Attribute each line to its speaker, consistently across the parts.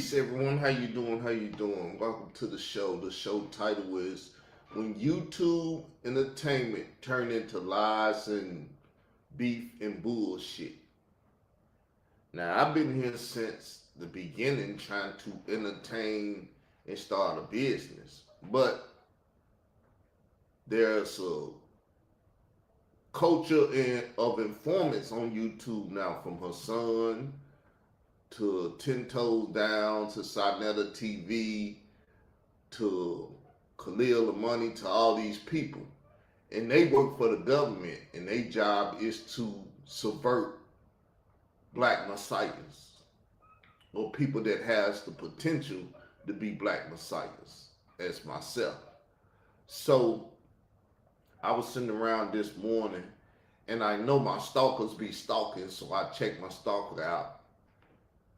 Speaker 1: Peace, everyone. How you doing? How you doing? Welcome to the show. The show title is "When YouTube Entertainment Turned into Lies and Beef and Bullshit." Now, I've been here since the beginning trying to entertain and start a business, but there's a culture of informants on YouTube now, from her son to 10 Toes Down to Sonetta TV to Khalil Money to all these people. And they work for the government, and their job is to subvert black messiahs or people that has the potential to be black messiahs, as myself. So I was sitting around this morning, and I know my stalkers be stalking, so I checked my stalker out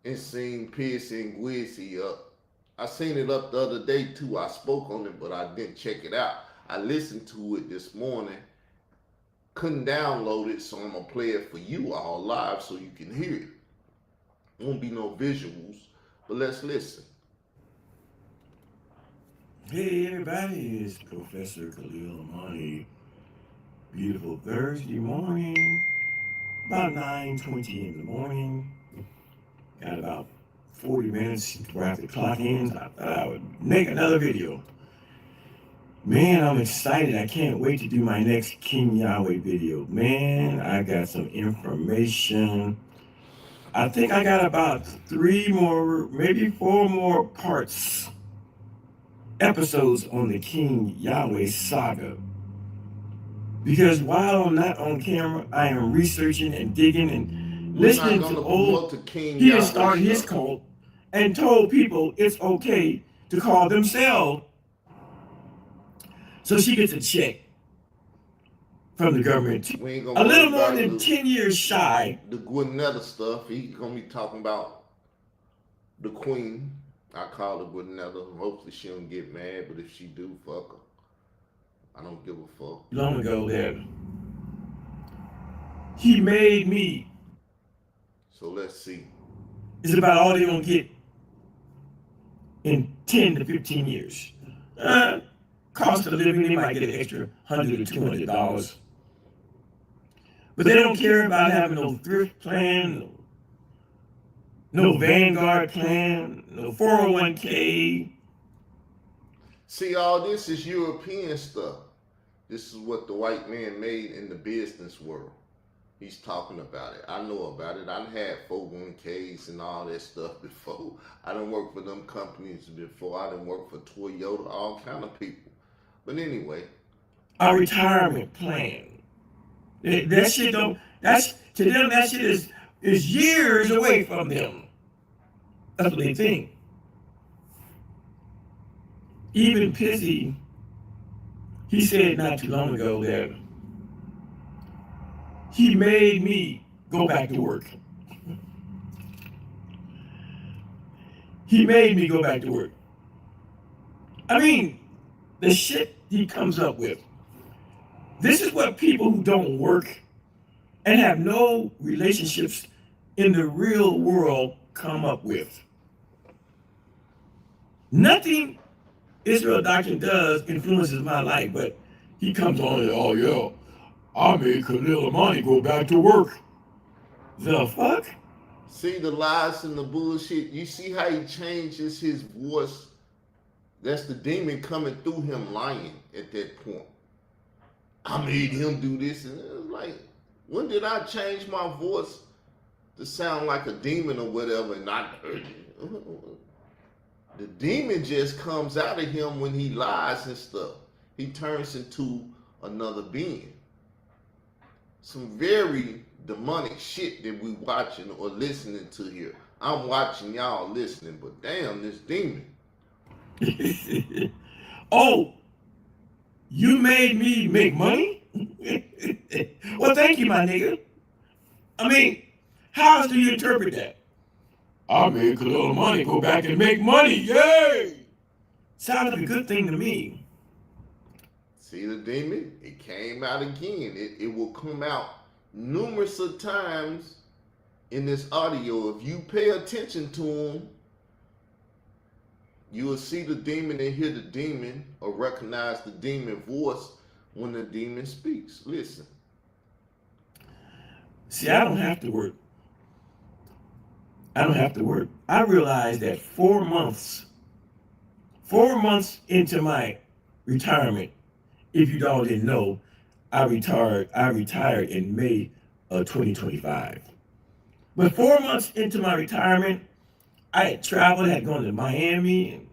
Speaker 1: and seen Piercy and Gwizzy up. I seen it up the other day too. I spoke on it, but I didn't check it out. I listened to it this morning. Couldn't download it, so I'm gonna play it for you all live so you can hear it. Won't be no visuals, but let's listen.
Speaker 2: Hey everybody, it's Professor Khalil Money. Beautiful Thursday morning, about 9:20 in the morning. Got about 40 minutes to wrap the clock in. I thought I would make another video. Man, I'm excited. I can't wait to do my next King Yahweh video. Man, I got some information. I think I got about 3 more, maybe 4 more episodes on the King Yahweh saga. Because while I'm not on camera, I am researching and digging and listening to old. He has started his cult and told people it's okay to call themselves. So she gets a check from the government. A little more than 10 years shy.
Speaker 1: The Gwinnetta stuff, he's going to be talking about the queen. I call her Gwinnetta. Hopefully she don't get mad, but if she do, fuck her. I don't give a fuck.
Speaker 2: Long ago there, he made me.
Speaker 1: So let's see.
Speaker 2: It's about all they're going to get in 10 to 15 years. Cost of living, they might get an extra $100 to $200. But they don't care about having no thrift plan, no Vanguard plan, no 401k.
Speaker 1: See, all this is European stuff. This is what the white man made in the business world. He's talking about it. I know about it. I've had 401ks and all that stuff before. I done worked for them companies before. I done worked for Toyota, all kind of people. But anyway.
Speaker 2: A retirement plan. That shit don't, that's, to them, that shit is years away from them. That's what they think. Even Pissy, he said not too long ago that he made me go back to work. He made me go back to work. I mean, the shit he comes up with. This is what people who don't work and have no relationships in the real world come up with. Nothing Israel doctrine does influences my life, but he comes on and, oh yeah, I made Khalil Amani go back to work. The fuck?
Speaker 1: See the lies and the bullshit. You see how he changes his voice? That's the demon coming through him lying at that point. I made him do this. And it was like, when did I change my voice to sound like a demon or whatever and not hurt you? The demon just comes out of him when he lies and stuff. He turns into another being. Some very demonic shit that we watching or listening to here. I'm watching, y'all listening, but damn, this demon.
Speaker 2: Oh, you made me make money? Well, thank you, my nigga. I mean, how else do you interpret that? I made Khalil Money go back and make money, yay! Sounds like a good thing to me.
Speaker 1: See the demon? It came out again. It will come out numerous of times in this audio. If you pay attention to him, You will see the demon and hear the demon or recognize the demon voice when the demon speaks. Listen.
Speaker 2: See, I don't have to work. I don't have to work. I realized that 4 months into my retirement, if you all didn't know, I retired in May of 2025. But 4 months into my retirement, I had traveled, had gone to Miami, and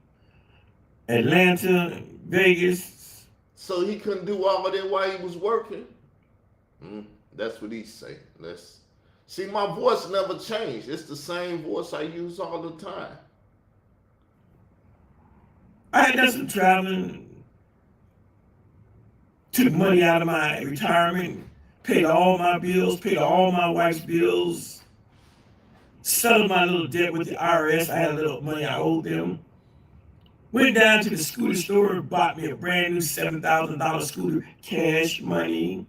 Speaker 2: Atlanta, and Vegas.
Speaker 1: So he couldn't do all of that while he was working? That's what he say. Let's see. My voice never changed. It's the same voice I use all the time.
Speaker 2: I had done some traveling, took money out of my retirement, paid all my bills, paid all my wife's bills, settled my little debt with the IRS. I had a little money I owed them. Went down to the scooter store, bought me a brand new $7,000 scooter, cash money.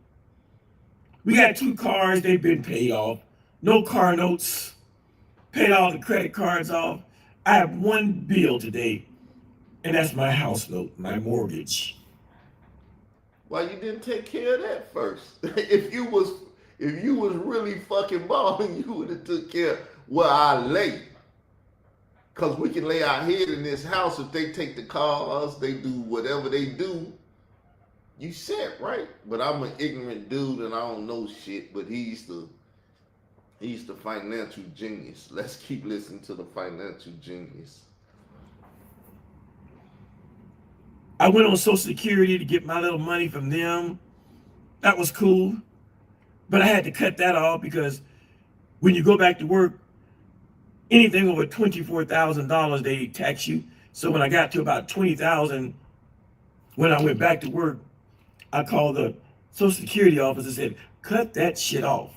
Speaker 2: We got 2 cars, they've been paid off. No car notes, paid all the credit cards off. I have one bill today, and that's my house note, my mortgage.
Speaker 1: Why you didn't take care of that first? if you was really fucking balling, you would have took care of where I lay. Cause we can lay our head in this house. If they take the cars, they do whatever they do. You said right, but I'm an ignorant dude and I don't know shit. But he's the financial genius. Let's keep listening to the financial genius.
Speaker 2: I went on Social Security to get my little money from them. That was cool. But I had to cut that off because when you go back to work, anything over $24,000, they tax you. So when I got to about $20,000, when I went back to work, I called the Social Security office and said, cut that shit off.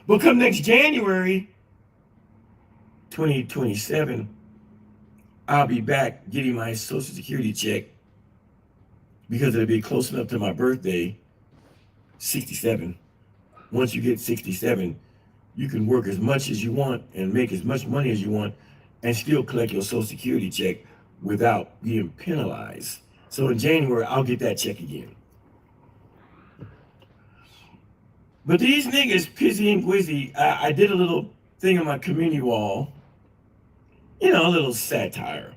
Speaker 2: But come next January, 2027, I'll be back getting my Social Security check because it'll be close enough to my birthday, 67. Once you get 67, you can work as much as you want and make as much money as you want and still collect your Social Security check without being penalized. So in January, I'll get that check again. But these niggas, Pizzy and Gwizzy, I did a little thing on my community wall, a little satire,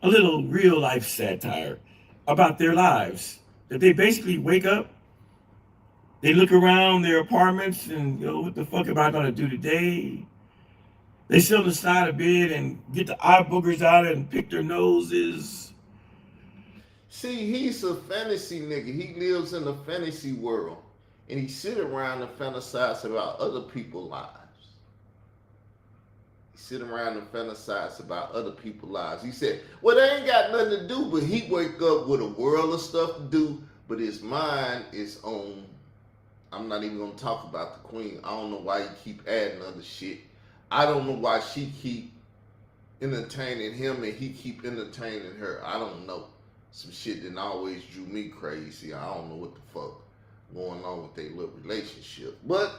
Speaker 2: a little real life satire about their lives. That they basically wake up, they look around their apartments and go, what the fuck am I gonna do today? They sit on the side of bed and get the eye boogers out and pick their noses.
Speaker 1: See, he's a fantasy nigga. He lives in a fantasy world. And he sit around and fantasize about other people's lives. He sit around and fantasize about other people's lives. He said, well, they ain't got nothing to do, but he wake up with a world of stuff to do, but his mind is on, I'm not even going to talk about the queen. I don't know why he keep adding other shit. I don't know why she keep entertaining him and he keep entertaining her. I don't know. Some shit that always drew me crazy. I don't know what the fuck going on with their little relationship. But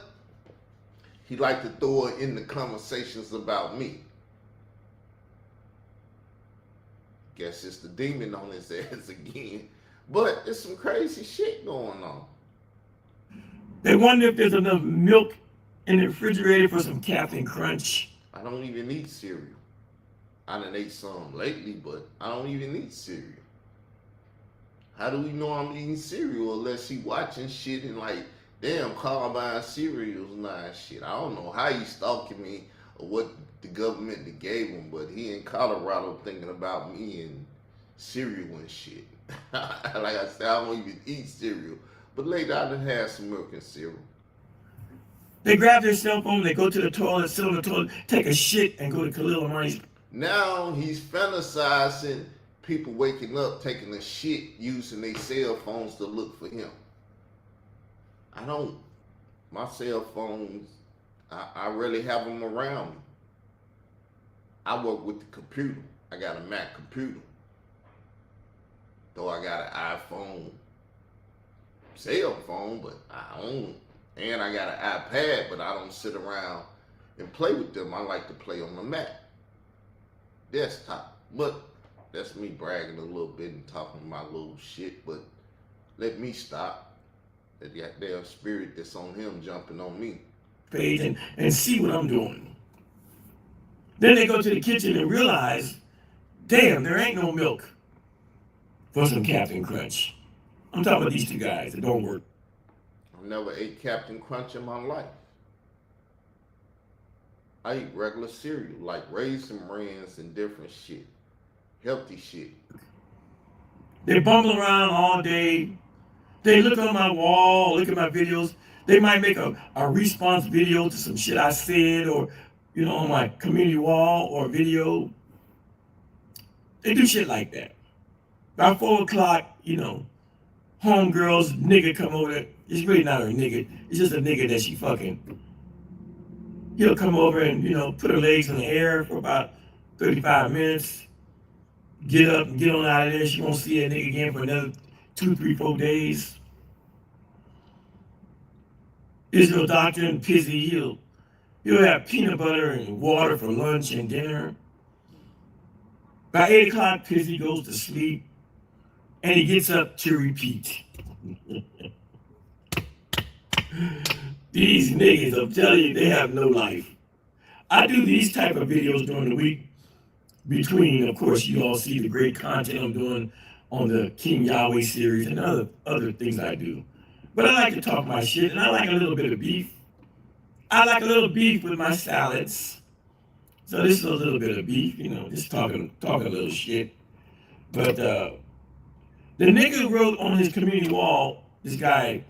Speaker 1: he like to throw it in the conversations about me. Guess it's the demon on his ass again. But there's some crazy shit going on.
Speaker 2: They wonder if there's enough milk in the refrigerator for some Captain Crunch.
Speaker 1: I don't even eat cereal. I done ate some lately, but I don't even eat cereal. How do we know I'm eating cereal unless he watching shit and like, damn, Carl buying cereals and all that shit. I don't know how he stalking me or what the government gave him, but he in Colorado thinking about me and cereal and shit. Like I said, I don't even eat cereal. But later I done had some milk and cereal.
Speaker 2: They grab their cell phone, they go to the toilet, sit on the toilet, take a shit, and go to Khalil Amani's.
Speaker 1: Now he's fantasizing people waking up, taking a shit, using their cell phones to look for him. My cell phones, I rarely have them around me. I work with the computer. I got a Mac computer. Though I got an iPhone cell phone, but I own, and I got an iPad, but I don't sit around and play with them. I like to play on the Mac desktop. But That's me bragging a little bit and talking my little shit, but let me stop. That goddamn spirit that's on him jumping on me.
Speaker 2: Page and see what I'm doing. Then they go to the kitchen and realize, damn, there ain't no milk for some Captain Crunch. I'm talking about these two guys that don't work.
Speaker 1: I never ate Captain Crunch in my life. I eat regular cereal, like Raisin Bran and different shit. Healthy shit.
Speaker 2: They bumble around all day. They look on my wall, look at my videos. They might make a response video to some shit I said or, on my community wall or video. They do shit like that. By 4 o'clock, homegirl's nigga come over there. It's really not her nigga. It's just a nigga that she fucking. He'll come over and, put her legs in the air for about 35 minutes. Get up and get on out of there. She won't see that nigga again for another 2, 3, 4 days. Israel Doctor and Pizzy, he'll have peanut butter and water for lunch and dinner. By 8 o'clock, Pizzy goes to sleep and he gets up to repeat. These niggas, I'm telling you, they have no life. I do these type of videos during the week. Between, of course, you all see the great content I'm doing on the King Yahweh series and other things I do. But I like to talk my shit, and I like a little bit of beef. I like a little beef with my salads. So this is a little bit of beef, just talking a little shit. But the nigga wrote on his community wall, this guy,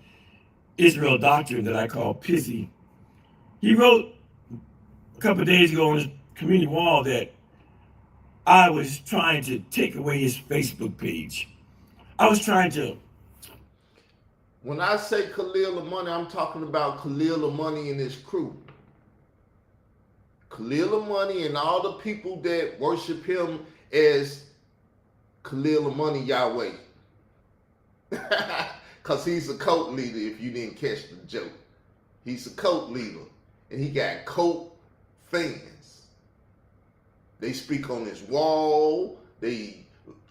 Speaker 2: Israel Doctor, that I call Pizzy, he wrote a couple of days ago on his community wall that I was trying to take away his Facebook page. I was trying to.
Speaker 1: When I say Khalil Money, I'm talking about Khalil Money and his crew. Khalil Money and all the people that worship him as Khalil Money Yahweh. Because he's a cult leader, if you didn't catch the joke. He's a cult leader. And he got cult fans. They speak on his wall. They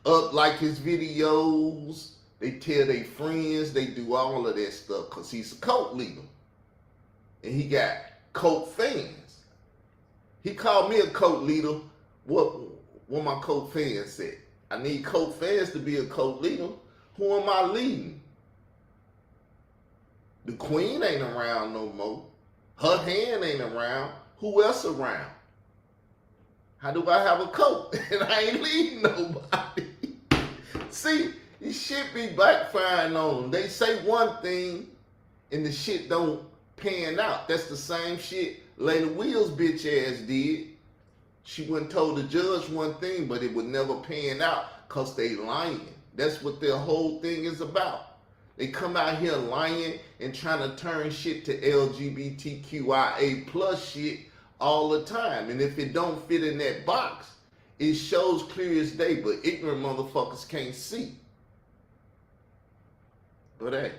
Speaker 1: like his videos. They tell their friends. They do all of that stuff because he's a cult leader. And he got cult fans. He called me a cult leader. What my cult fans said. I need cult fans to be a cult leader. Who am I leading? The queen ain't around no more. Her hand ain't around. Who else around? How do I have a cult and I ain't leading nobody? See, this shit be backfiring on them. They say one thing and the shit don't pan out. That's the same shit Layla Wheels bitch ass did. She went and told the judge one thing, but it would never pan out because they lying. That's what their whole thing is about. They come out here lying and trying to turn shit to LGBTQIA plus shit all the time. And if it don't fit in that box, it shows clear as day, but ignorant motherfuckers can't see. But hey,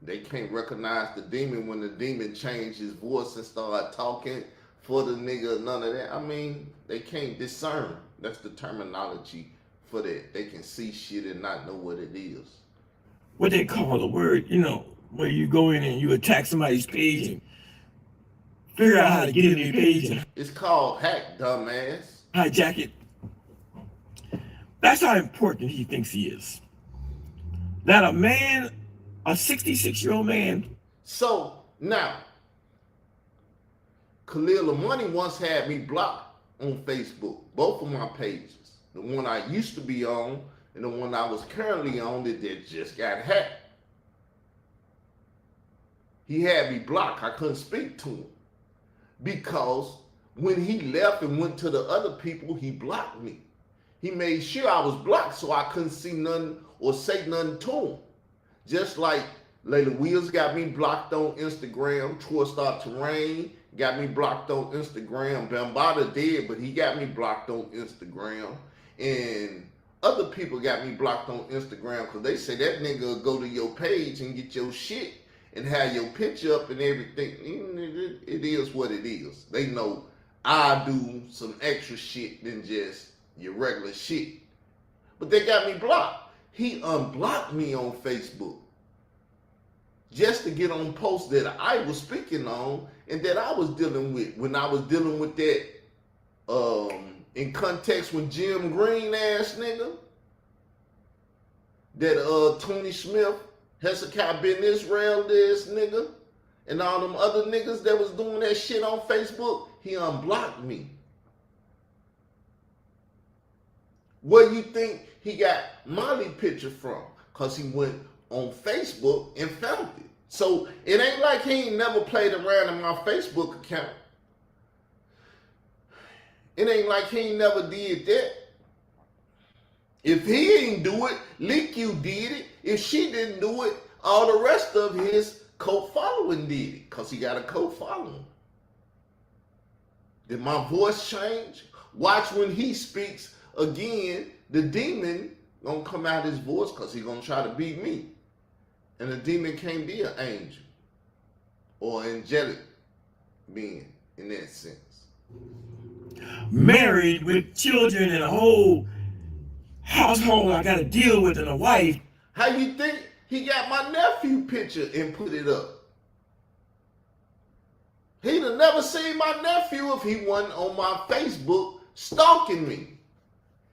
Speaker 1: they can't recognize the demon when the demon changed his voice and started talking for the nigga, none of that. I mean, they can't discern. That's the terminology for that. They can see shit and not know what it is. What they call a word, where you go in and you attack somebody's page and figure out how to get in their page. It's called hack, dumbass. Hijack it. That's how important he thinks he is. That a man, a 66-year-old man. So, now, Khalil Money once had me blocked on Facebook, both of my pages. The one I used to be on and the one I was currently on that just got hacked. He had me blocked. I couldn't speak to him. Because when he left and went to the other people, he blocked me. He made sure I was blocked so I couldn't see nothing or say nothing to him. Just like Layla Wheels got me blocked on Instagram. Troy Star Terrain got me blocked on Instagram. Bambada did, but he got me blocked on Instagram. And other people got me blocked on Instagram because they say that nigga will go to your page and get your shit and have your picture up and everything. It is what it is. They know I do some extra shit than just your regular shit. But they got me blocked. He unblocked me on Facebook just to get on posts that I was speaking on and that I was dealing with when I was dealing with that in context with Jim Green ass nigga, that Tony Smith, Hezekiah Ben Israel this nigga, and all them other niggas that was doing that shit on Facebook. He unblocked me. Where you think he got Molly picture from? Because he went on Facebook and found it. So it ain't like he ain't never played around in my Facebook account. It ain't like he ain't never did that. If he ain't do it, Leak-U did it. If she didn't do it, all the rest of his cult following did it. Because he got a cult following. Did my voice change? Watch when he speaks again, the demon gonna come out his voice because he gonna try to beat me. And the demon can't be an angel or angelic being in that sense.
Speaker 2: Married with children and a whole household I gotta deal with and a wife.
Speaker 1: How you think he got my nephew picture and put it up? He'd have never seen my nephew if he wasn't on my Facebook stalking me.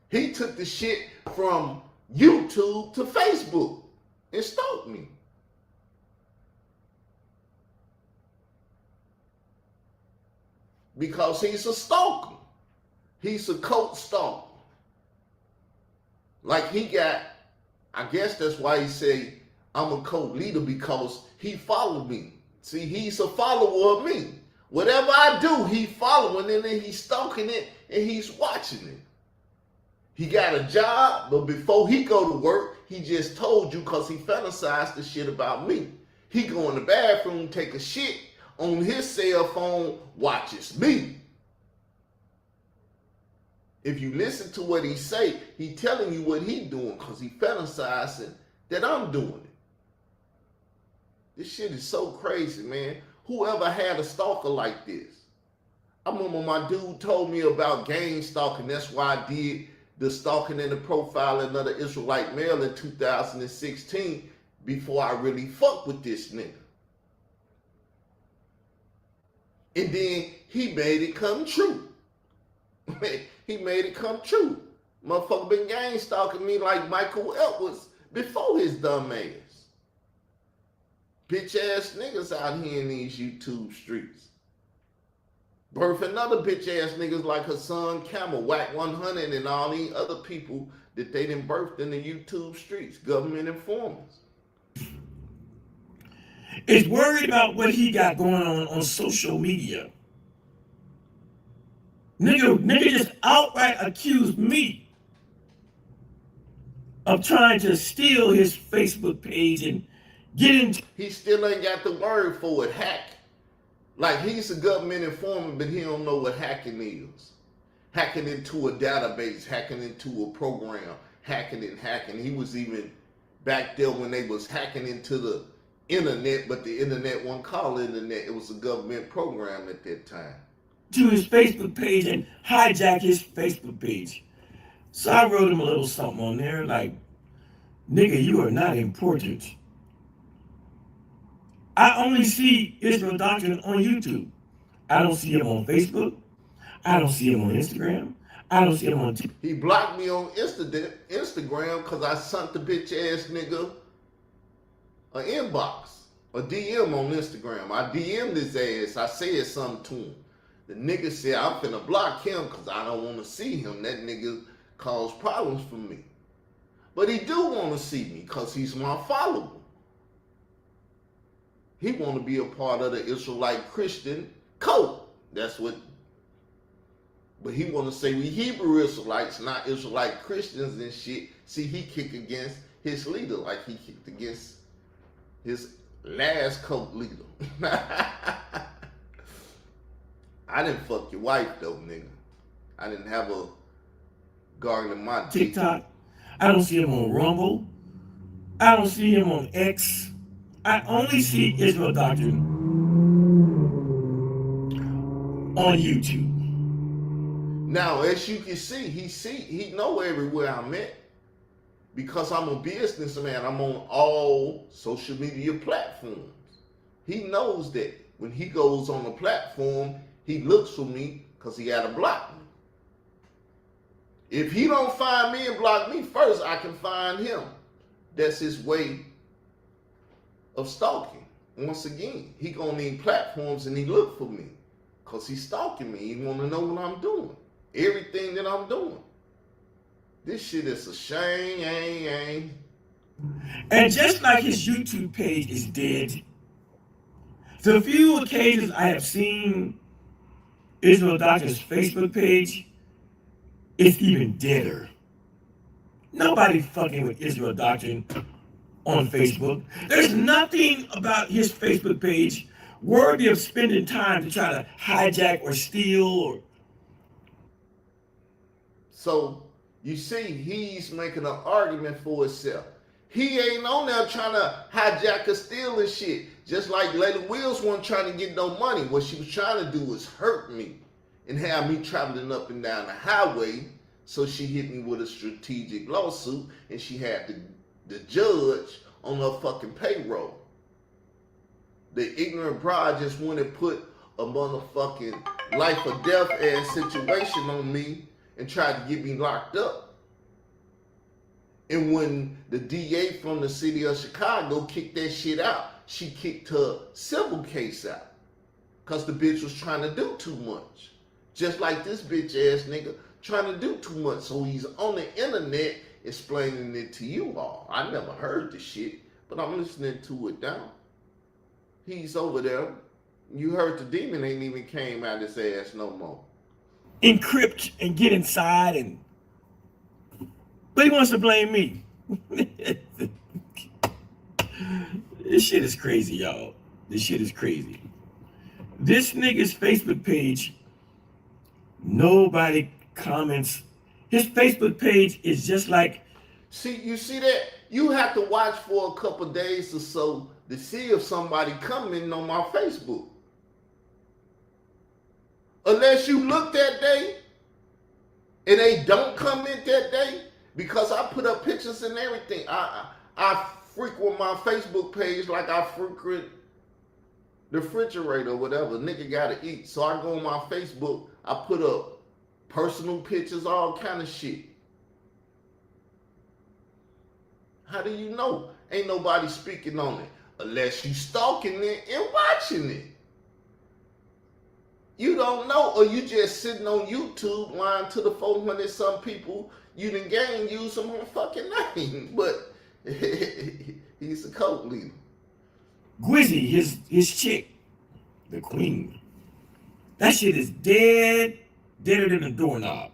Speaker 1: He took the shit from YouTube to Facebook and stalked me. Because he's a stalker. He's a cult stalker. Like he got, I guess that's why he say I'm a cult leader, because he followed me. See, he's a follower of me. Whatever I do, he following it and he's stalking it and he's watching it. He got a job, but before he go to work, he just told you because he fantasized the shit about me. He go in the bathroom, take a shit on his cell phone, watches me. If you listen to what he say, he telling you what he doing because he fantasizing that I'm doing it. This shit is so crazy, man. Whoever had a stalker like this? I remember my dude told me about gang stalking. That's why I did the stalking and the profiling of the Israelite male in 2016 before I really fucked with this nigga. And then he made it come true. He made it come true. Motherfucker been gang stalking me like Michael Edwards before his dumb ass. Bitch ass niggas out here in these YouTube streets. Birthing other bitch ass niggas like Hassan Camel, Whack 100, and all these other people that they done birthed in the YouTube streets, government informers.
Speaker 2: Is worried about what he got going on social media. Nigga just outright accused me of trying to steal his Facebook page and get into.
Speaker 1: He still ain't got the word for it, hack. Like he's a government informant, but he don't know what hacking is. Hacking into a database, hacking into a program, hacking and hacking. He was even back there when they was hacking into the internet, but the internet wasn't called internet. It was a government program at that time.
Speaker 2: To his Facebook page and hijack his Facebook page. So I wrote him a little something on there like, nigga, you are not important. I only see Israel Doctrine on YouTube. I don't see him on Facebook. I don't see him on Instagram. I don't see him on TikTok.
Speaker 1: He blocked me on Instagram because I sent the bitch ass nigga an inbox, a DM on Instagram. I DM'd his ass. I said something to him. The nigga said, I'm finna block him because I don't want to see him. That nigga caused problems for me. But he do want to see me because he's my follower. He want to be a part of the Israelite Christian cult. That's what. But he want to say we Hebrew Israelites, not Israelite Christians and shit. See, he kicked against his leader like he kicked against his last cult leader. I didn't fuck your wife though, nigga. I didn't have a garden in my
Speaker 2: TikTok. I don't see him on Rumble. I don't see him on X. I only see Israel Doctrine on YouTube.
Speaker 1: Now, as you can see, he know everywhere I'm at because I'm a businessman. I'm on all social media platforms. He knows that when he goes on a platform, he looks for me because he got to block me. If he don't find me and block me first, I can find him. That's his way of stalking. Once again, he gonna need platforms and he look for me because he's stalking me. He want to know what I'm doing, everything that I'm doing. This shit is a shame.
Speaker 2: And just like his YouTube page is dead, the few occasions I have seen Israel Doctor's Facebook page, it's even deader. Nobody fucking with Israel Doctor on Facebook. There's nothing about his Facebook page worthy of spending time to try to hijack or steal or.
Speaker 1: So you see, he's making an argument for himself. He ain't on there trying to hijack or steal and shit. Just like Layla Wills wasn't trying to get no money. What she was trying to do was hurt me and have me traveling up and down the highway. So she hit me with a strategic lawsuit and she had the judge on her fucking payroll. The ignorant bride just went and put a motherfucking life or death ass situation on me and tried to get me locked up. And when the DA from the city of Chicago kicked that shit out, she kicked her civil case out. Because the bitch was trying to do too much. Just like this bitch ass nigga trying to do too much. So he's on the internet explaining it to you all. I never heard the shit, but I'm listening to it now. He's over there. You heard the demon ain't even came out his ass no more.
Speaker 2: Encrypt and get inside and. But he wants to blame me. This shit is crazy, y'all. This shit is crazy. This nigga's Facebook page, nobody comments. His Facebook page is just like.
Speaker 1: See, you see that? You have to watch for a couple days or so to see if somebody commenting on my Facebook. Unless you look that day and they don't comment that day, because I put up pictures and everything. I frequent my Facebook page like I frequent the refrigerator or whatever. Nigga gotta eat. So I go on my Facebook, I put up personal pictures, all kind of shit. How do you know? Ain't nobody speaking on it. Unless you stalking it and watching it. You don't know, or you just sitting on YouTube lying to the 400 some people you done gang use some fucking name. But he's a cult leader.
Speaker 2: Gwizzy, his chick, the queen. That shit is dead, deader than a doorknob.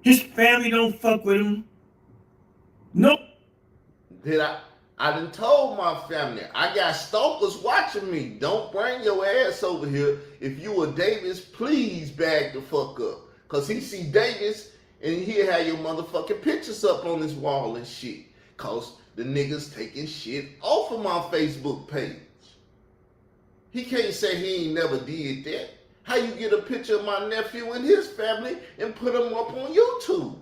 Speaker 2: His family don't fuck with him. Nope.
Speaker 1: I done told my family, I got stalkers watching me. Don't bring your ass over here. If you a Davis, please bag the fuck up. Cause he see Davis and he'll have your motherfucking pictures up on his wall and shit. Cause the niggas taking shit off of my Facebook page. He can't say he ain't never did that. How you get a picture of my nephew and his family and put them up on YouTube?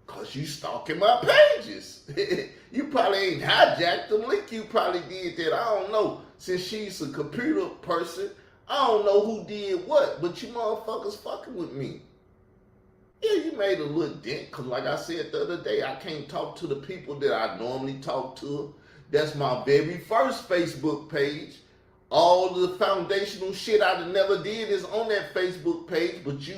Speaker 1: Cause you stalking my pages. You probably ain't hijacked them. Link, you probably did that. I don't know. Since she's a computer person, I don't know who did what, but you motherfuckers fucking with me. Yeah, you made a little dent, cause like I said the other day, I can't talk to the people that I normally talk to. That's my very first Facebook page. All the foundational shit I never did is on that Facebook page, but you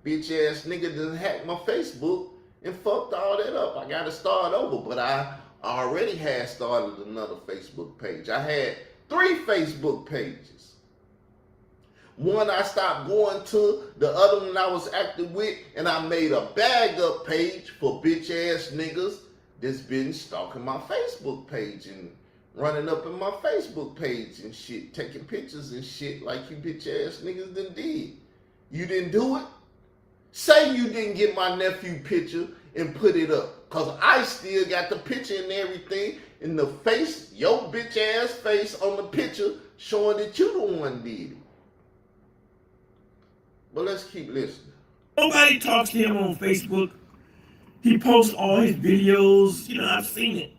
Speaker 1: bitch ass nigga done hacked my Facebook and fucked all that up. I gotta start over, but I already had started another Facebook page. I had 3 Facebook pages. One I stopped going to, the other one I was active with, and I made a bag up page for bitch ass niggas that's been stalking my Facebook page and running up in my Facebook page and shit, taking pictures and shit like you bitch ass niggas done did. You didn't do it? Say you didn't get my nephew picture and put it up. Cause I still got the picture and everything in the face, your bitch ass face on the picture showing that you the one did it. But let's keep listening.
Speaker 2: Nobody talks to him on Facebook. He posts all his videos. You know, I've seen it.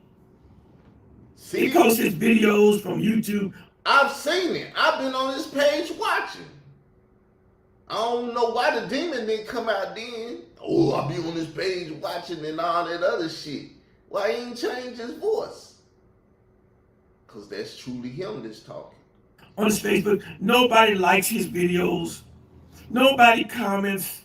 Speaker 2: He
Speaker 1: See?
Speaker 2: posts his videos from YouTube.
Speaker 1: I've seen it. I've been on his page watching. I don't know why the demon didn't come out then. Oh, I'll be on his page watching and all that other shit. Why he ain't changed his voice? Because that's truly him that's talking.
Speaker 2: On his Facebook, nobody likes his videos. Nobody comments.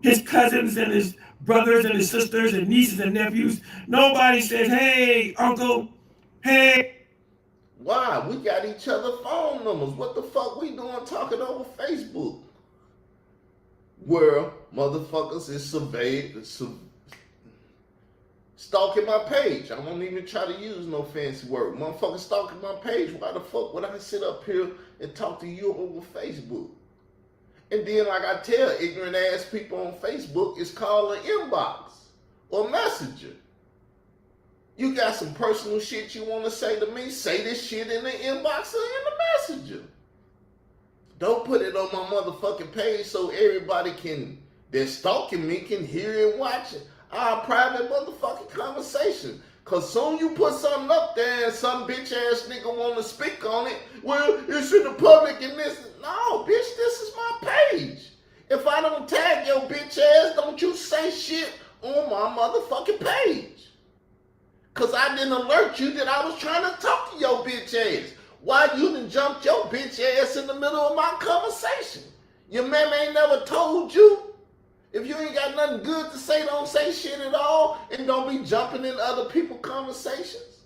Speaker 2: His cousins and his brothers and his sisters and nieces and nephews, nobody says, hey, uncle, hey.
Speaker 1: Why? We got each other phone numbers. What the fuck we doing talking over Facebook? Where motherfuckers is stalking my page. I won't even try to use no fancy word. Motherfuckers stalking my page. Why the fuck would I sit up here and talk to you over Facebook? And then, like I tell ignorant ass people on Facebook, it's called an inbox or messenger. You got some personal shit you want to say to me? Say this shit in the inbox or in the messenger. Don't put it on my motherfucking page so everybody that's stalking me can hear and watch it. Our private motherfucking conversation. Cause soon you put something up there and some bitch ass nigga want to speak on it. Well, it's in the public and this. No, bitch, this is my page. If I don't tag your bitch ass, don't you say shit on my motherfucking page. Cause I didn't alert you that I was trying to talk to your bitch ass. Why you done jumped your bitch ass in the middle of my conversation? Your man ain't never told you. If you ain't got nothing good to say, don't say shit at all, and don't be jumping in other people's conversations.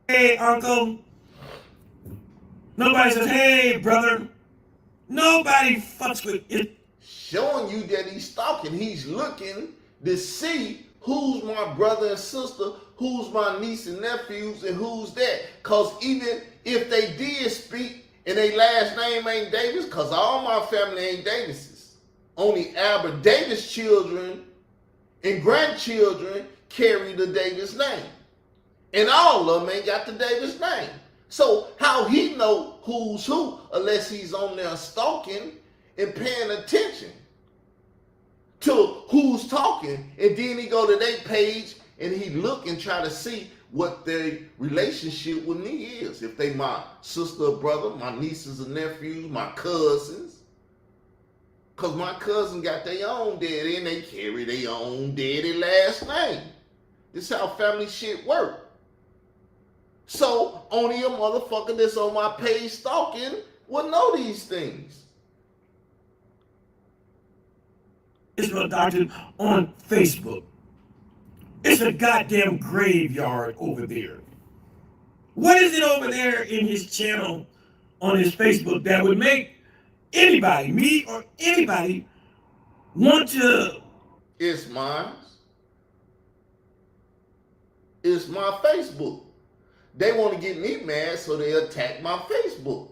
Speaker 2: Hey, uncle. Nobody says, hey, brother. Nobody fucks with it.
Speaker 1: Showing you that he's stalking. He's looking to see who's my brother and sister, who's my niece and nephews, and who's that. Because even if they did speak and their last name ain't Davis, because all my family ain't Davises. Only Albert Davis children and grandchildren carry the Davis name. And all of them ain't got the Davis name. So how he know who's who unless he's on there stalking and paying attention to who's talking, and then he go to their page and he look and try to see what their relationship with me is. If they my sister or brother, my nieces and nephews, my cousins. Because my cousin got their own daddy and they carry their own daddy last name. This is how family shit work. So only a motherfucker that's on my page stalking will know these things.
Speaker 2: Israel Doctrine on Facebook. It's a goddamn graveyard over there. What is it over there in his channel on his Facebook that would make anybody, me or anybody, want to?
Speaker 1: It's mine. It's my Facebook. They want to get me mad, so they attack my Facebook.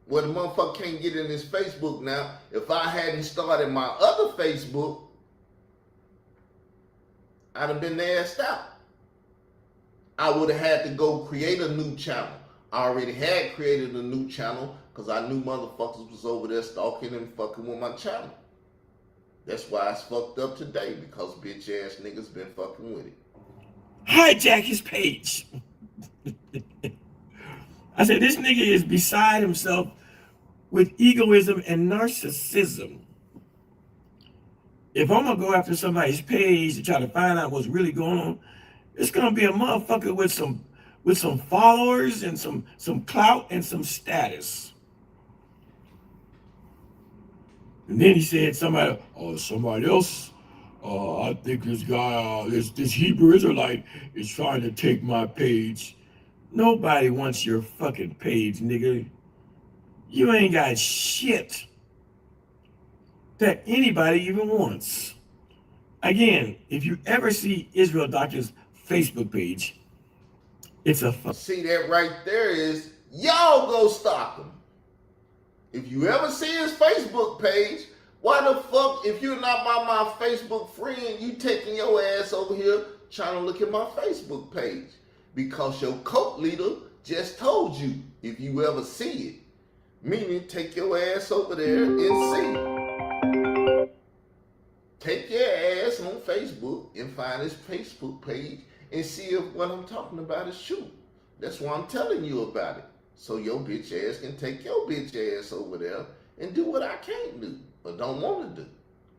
Speaker 1: Well, the motherfucker can't get in his Facebook now. If I hadn't started my other Facebook, I'd have been asked out. I would have had to go create a new channel. I already had created a new channel because I knew motherfuckers was over there stalking and fucking with my channel. That's why it's fucked up today, because bitch ass niggas been fucking with it.
Speaker 2: Hijack his page. I said, this nigga is beside himself with egoism and narcissism. If I'm gonna go after somebody's page to try to find out what's really going on, it's gonna be a motherfucker with some followers and some clout and some status. And then he said somebody else, I think this guy, this Hebrew Israelite is trying to take my page. Nobody wants your fucking page, nigga. You ain't got shit that anybody even wants. Again, if you ever see Israel Doctor's Facebook page, it's a
Speaker 1: See, that right there is, y'all go stalk him. If you ever see his Facebook page, why the fuck, if you're not by my Facebook friend, you taking your ass over here trying to look at my Facebook page? because your cult leader just told you if you ever see it. Meaning, take your ass over there and see it. Take your ass on Facebook and find his Facebook page and see if what I'm talking about is true. That's why I'm telling you about it. So your bitch ass can take your bitch ass over there and do what I can't do or don't want to do.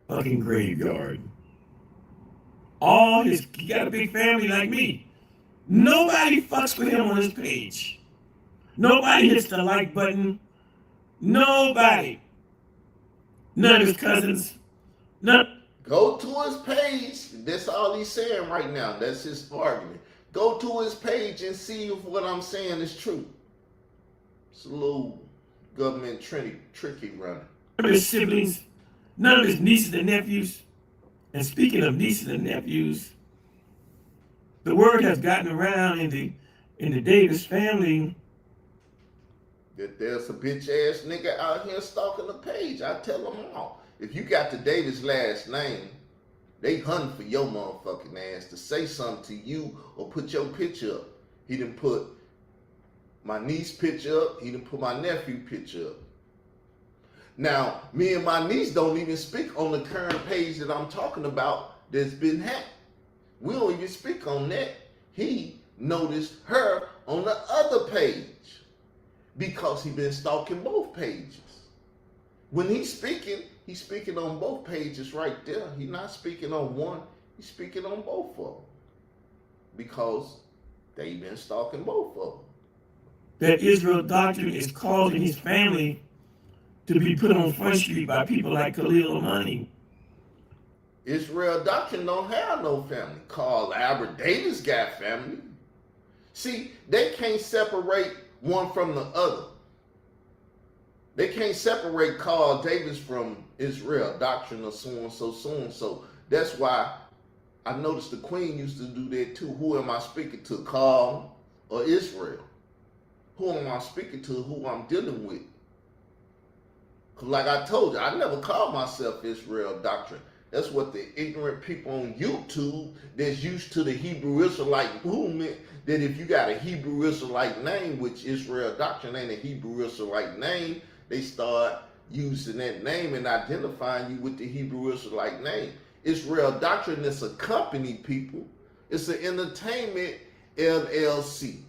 Speaker 2: Fucking graveyard. He got a big family like me. Nobody fucks with him on his page. Nobody hits the like button. Nobody. None of his cousins. None.
Speaker 1: Go to his page. That's all he's saying right now. That's his argument. Go to his page and see if what I'm saying is true. It's a little government tricky running.
Speaker 2: None of his siblings. None of his nieces and nephews. And speaking of nieces and nephews, the word has gotten around in the Davis family
Speaker 1: that there's a bitch ass nigga out here stalking the page. I tell them all. If you got the Davis last name, they hunting for your motherfucking ass to say something to you or put your picture up. He done put my niece picture up. He done put my nephew picture up. Now, me and my niece don't even speak on the current page that I'm talking about that's been hacked. We don't even speak on that. He noticed her on the other page because he been stalking both pages. When he's speaking on both pages right there. He's not speaking on one, he's speaking on both of them because they been stalking both of them.
Speaker 2: That Israel doctrine is causing his family to be put on Front Street by people like Khalil Amani.
Speaker 1: Israel doctrine don't have no family. Carl Albert Davis got family. See, they can't separate one from the other. They can't separate Carl Davis from Israel doctrine or so and so. That's why I noticed the Queen used to do that too. Who am I speaking to, Carl or Israel? Who am I speaking to? Who I'm dealing with? Like I told you, I never called myself Israel doctrine. That's what the ignorant people on YouTube that's used to the Hebrew Israelite movement, that if you got a Hebrew Israelite name, which Israel doctrine ain't a Hebrew Israelite name, they start using that name and identifying you with the Hebrew Israelite name. Israel doctrine is a company, people. It's an entertainment LLC.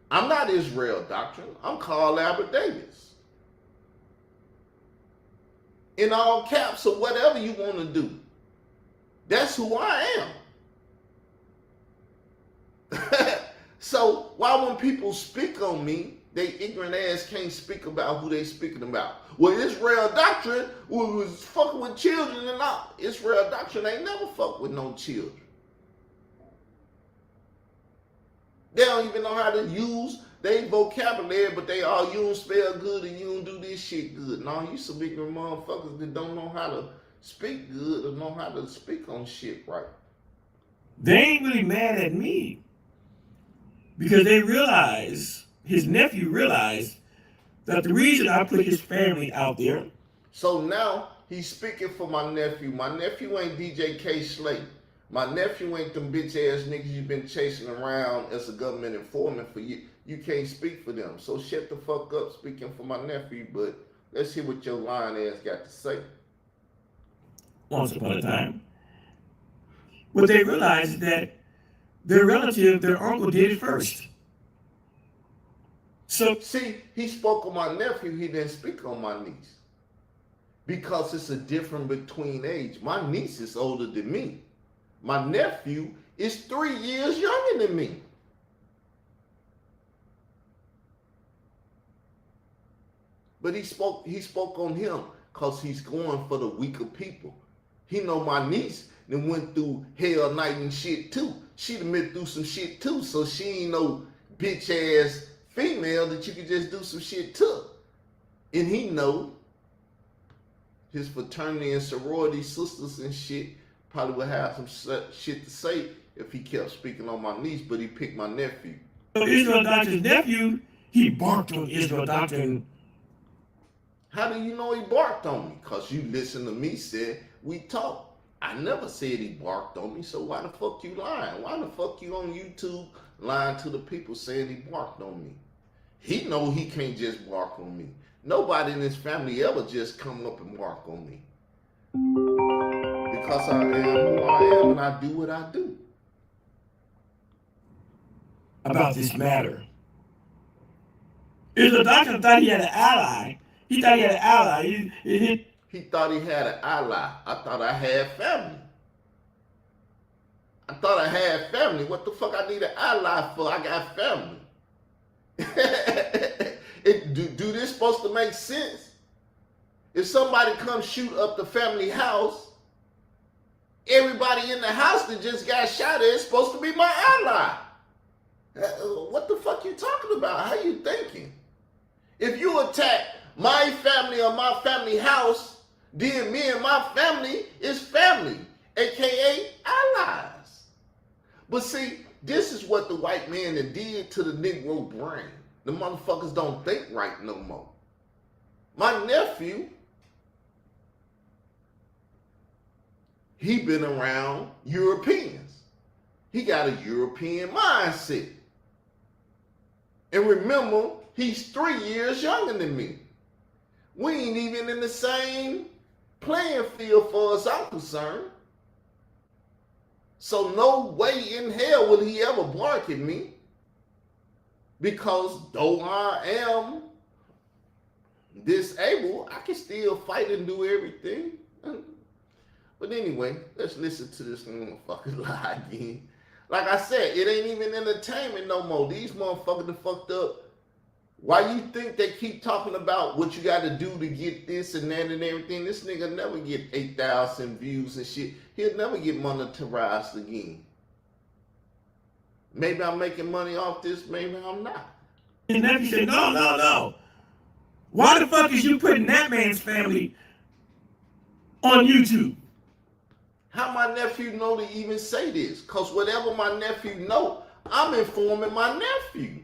Speaker 1: I'm not Israel doctrine. I'm Carl Albert Davis. In all caps or whatever you want to do. That's who I am. So why when people speak on me, they ignorant ass can't speak about who they speaking about? Well, Israel doctrine was fucking with children and all. Israel doctrine ain't never fucked with no children. They don't even know how to use their vocabulary, but they all, you don't spell good and you don't do this shit good. No, you some ignorant motherfuckers that don't know how to speak good or know how to speak on shit right.
Speaker 2: They ain't really mad at me because they realize, his nephew realized that the reason I put his family out there.
Speaker 1: So now he's speaking for my nephew. My nephew ain't DJ K. Slate. My nephew ain't them bitch ass niggas you've been chasing around as a government informant for you. You can't speak for them. So shut the fuck up speaking for my nephew, but let's hear what your lying ass got to say.
Speaker 2: Once upon a time. What they realized is that their relative, their uncle, did it first. So
Speaker 1: see, he spoke on my nephew, he didn't speak on my niece. Because it's a difference between age. My niece is older than me. My nephew is 3 years younger than me. But he spoke on him because he's going for the weaker people. He know my niece that went through hell night and shit too. She done been through some shit too, so she ain't no bitch ass female that you could just do some shit to. And he know his fraternity and sorority sisters and shit probably would have some shit to say if he kept speaking on my niece, but he picked my nephew.
Speaker 2: So Israel Doctrine's nephew, he barked on Israel Doctrine.
Speaker 1: How do you know he barked on me? Because you listened to me, said we talked. I never said he barked on me, so why the fuck you lying? Why the fuck you on YouTube lying to the people saying he barked on me? He know he can't just bark on me. Nobody in his family ever just come up and bark on me. Because I am who I am and I do what I do.
Speaker 2: About this matter. If the doctor thought he had an ally, he thought he had an ally.
Speaker 1: He thought he had an ally. I thought I had family. I thought I had family. What the fuck I need an ally for? I got family. Do this supposed to make sense? If somebody comes shoot up the family house, everybody in the house that just got shot at is supposed to be my ally. What the fuck you talking about? How you thinking? If you attack my family or my family house, then me and my family is family, aka allies. But see, this is what the white man did to the Negro brain. The motherfuckers don't think right no more. My nephew, he been around Europeans. He got a European mindset. And remember, he's 3 years younger than me. We ain't even in the same playing field for us I'm concerned. So no way in hell will he ever bark at me. Because though I am disabled, I can still fight and do everything. But anyway, let's listen to this motherfucker lie again. Like I said, it ain't even entertainment no more. These motherfuckers done fucked up. Why you think they keep talking about what you got to do to get this and that and everything? This nigga never get 8,000 views and shit. He'll never get monetized again. Maybe I'm making money off this, maybe I'm not.
Speaker 2: And nephew said, no. Why the fuck is you putting that man's family on YouTube?
Speaker 1: How my nephew know to even say this? Because whatever my nephew know, I'm informing my nephew.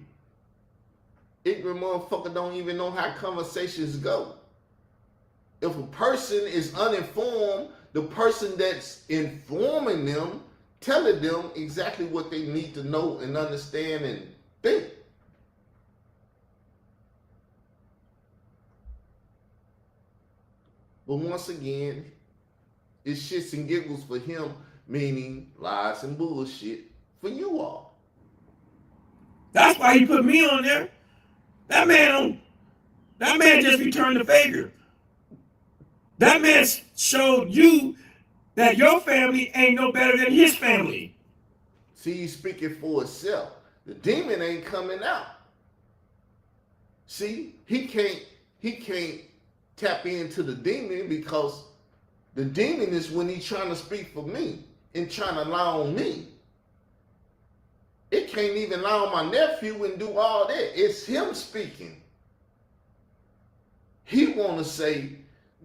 Speaker 1: Ignorant motherfucker don't even know how conversations go. If a person is uninformed, the person that's informing them, telling them exactly what they need to know and understand and think. But once again, it's shits and giggles for him, meaning lies and bullshit for you all.
Speaker 2: That's why he put me on there. That man just returned the favor. That man showed you that your family ain't no better than his family.
Speaker 1: See, he's speaking for himself. The demon ain't coming out. See, he can't tap into the demon because the demon is when he's trying to speak for me and trying to lie on me. It can't even lie on my nephew and do all that. It's him speaking. He want to say,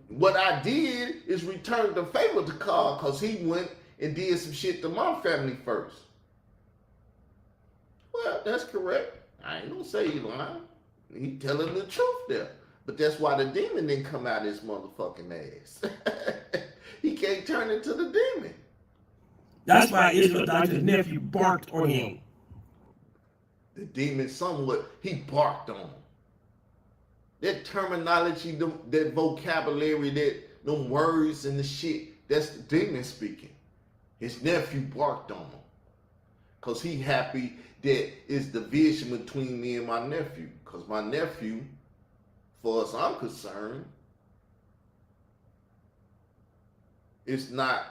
Speaker 1: what I did is return the favor to Carl because he went and did some shit to my family first. Well, that's correct. I ain't gonna say he lying. He telling the truth there. But that's why the demon didn't come out of his motherfucking ass. He can't turn into the demon.
Speaker 2: That's why Israel Doctor's nephew barked on him.
Speaker 1: The demon somewhat, he barked on him. That terminology, that vocabulary, them words and the shit, that's the demon speaking. His nephew barked on him. Because he happy that it's division between me and my nephew. Because my nephew, for as I'm concerned, is not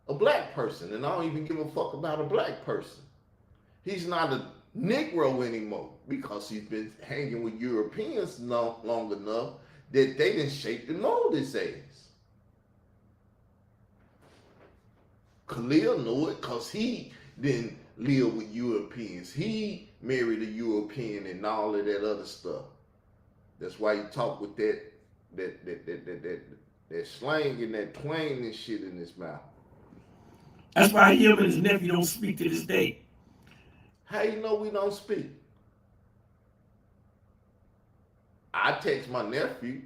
Speaker 1: a black person. And I don't even give a fuck about a black person. He's not a Negro anymore because he's been hanging with Europeans long enough that they didn't shape and mold his ass. Khalil knew it because he didn't live with Europeans. He married a European and all of that other stuff. That's why he talked with that slang and that twang and shit in his mouth.
Speaker 2: That's why him and his nephew don't speak to this day.
Speaker 1: How you know we don't speak? I text my nephew.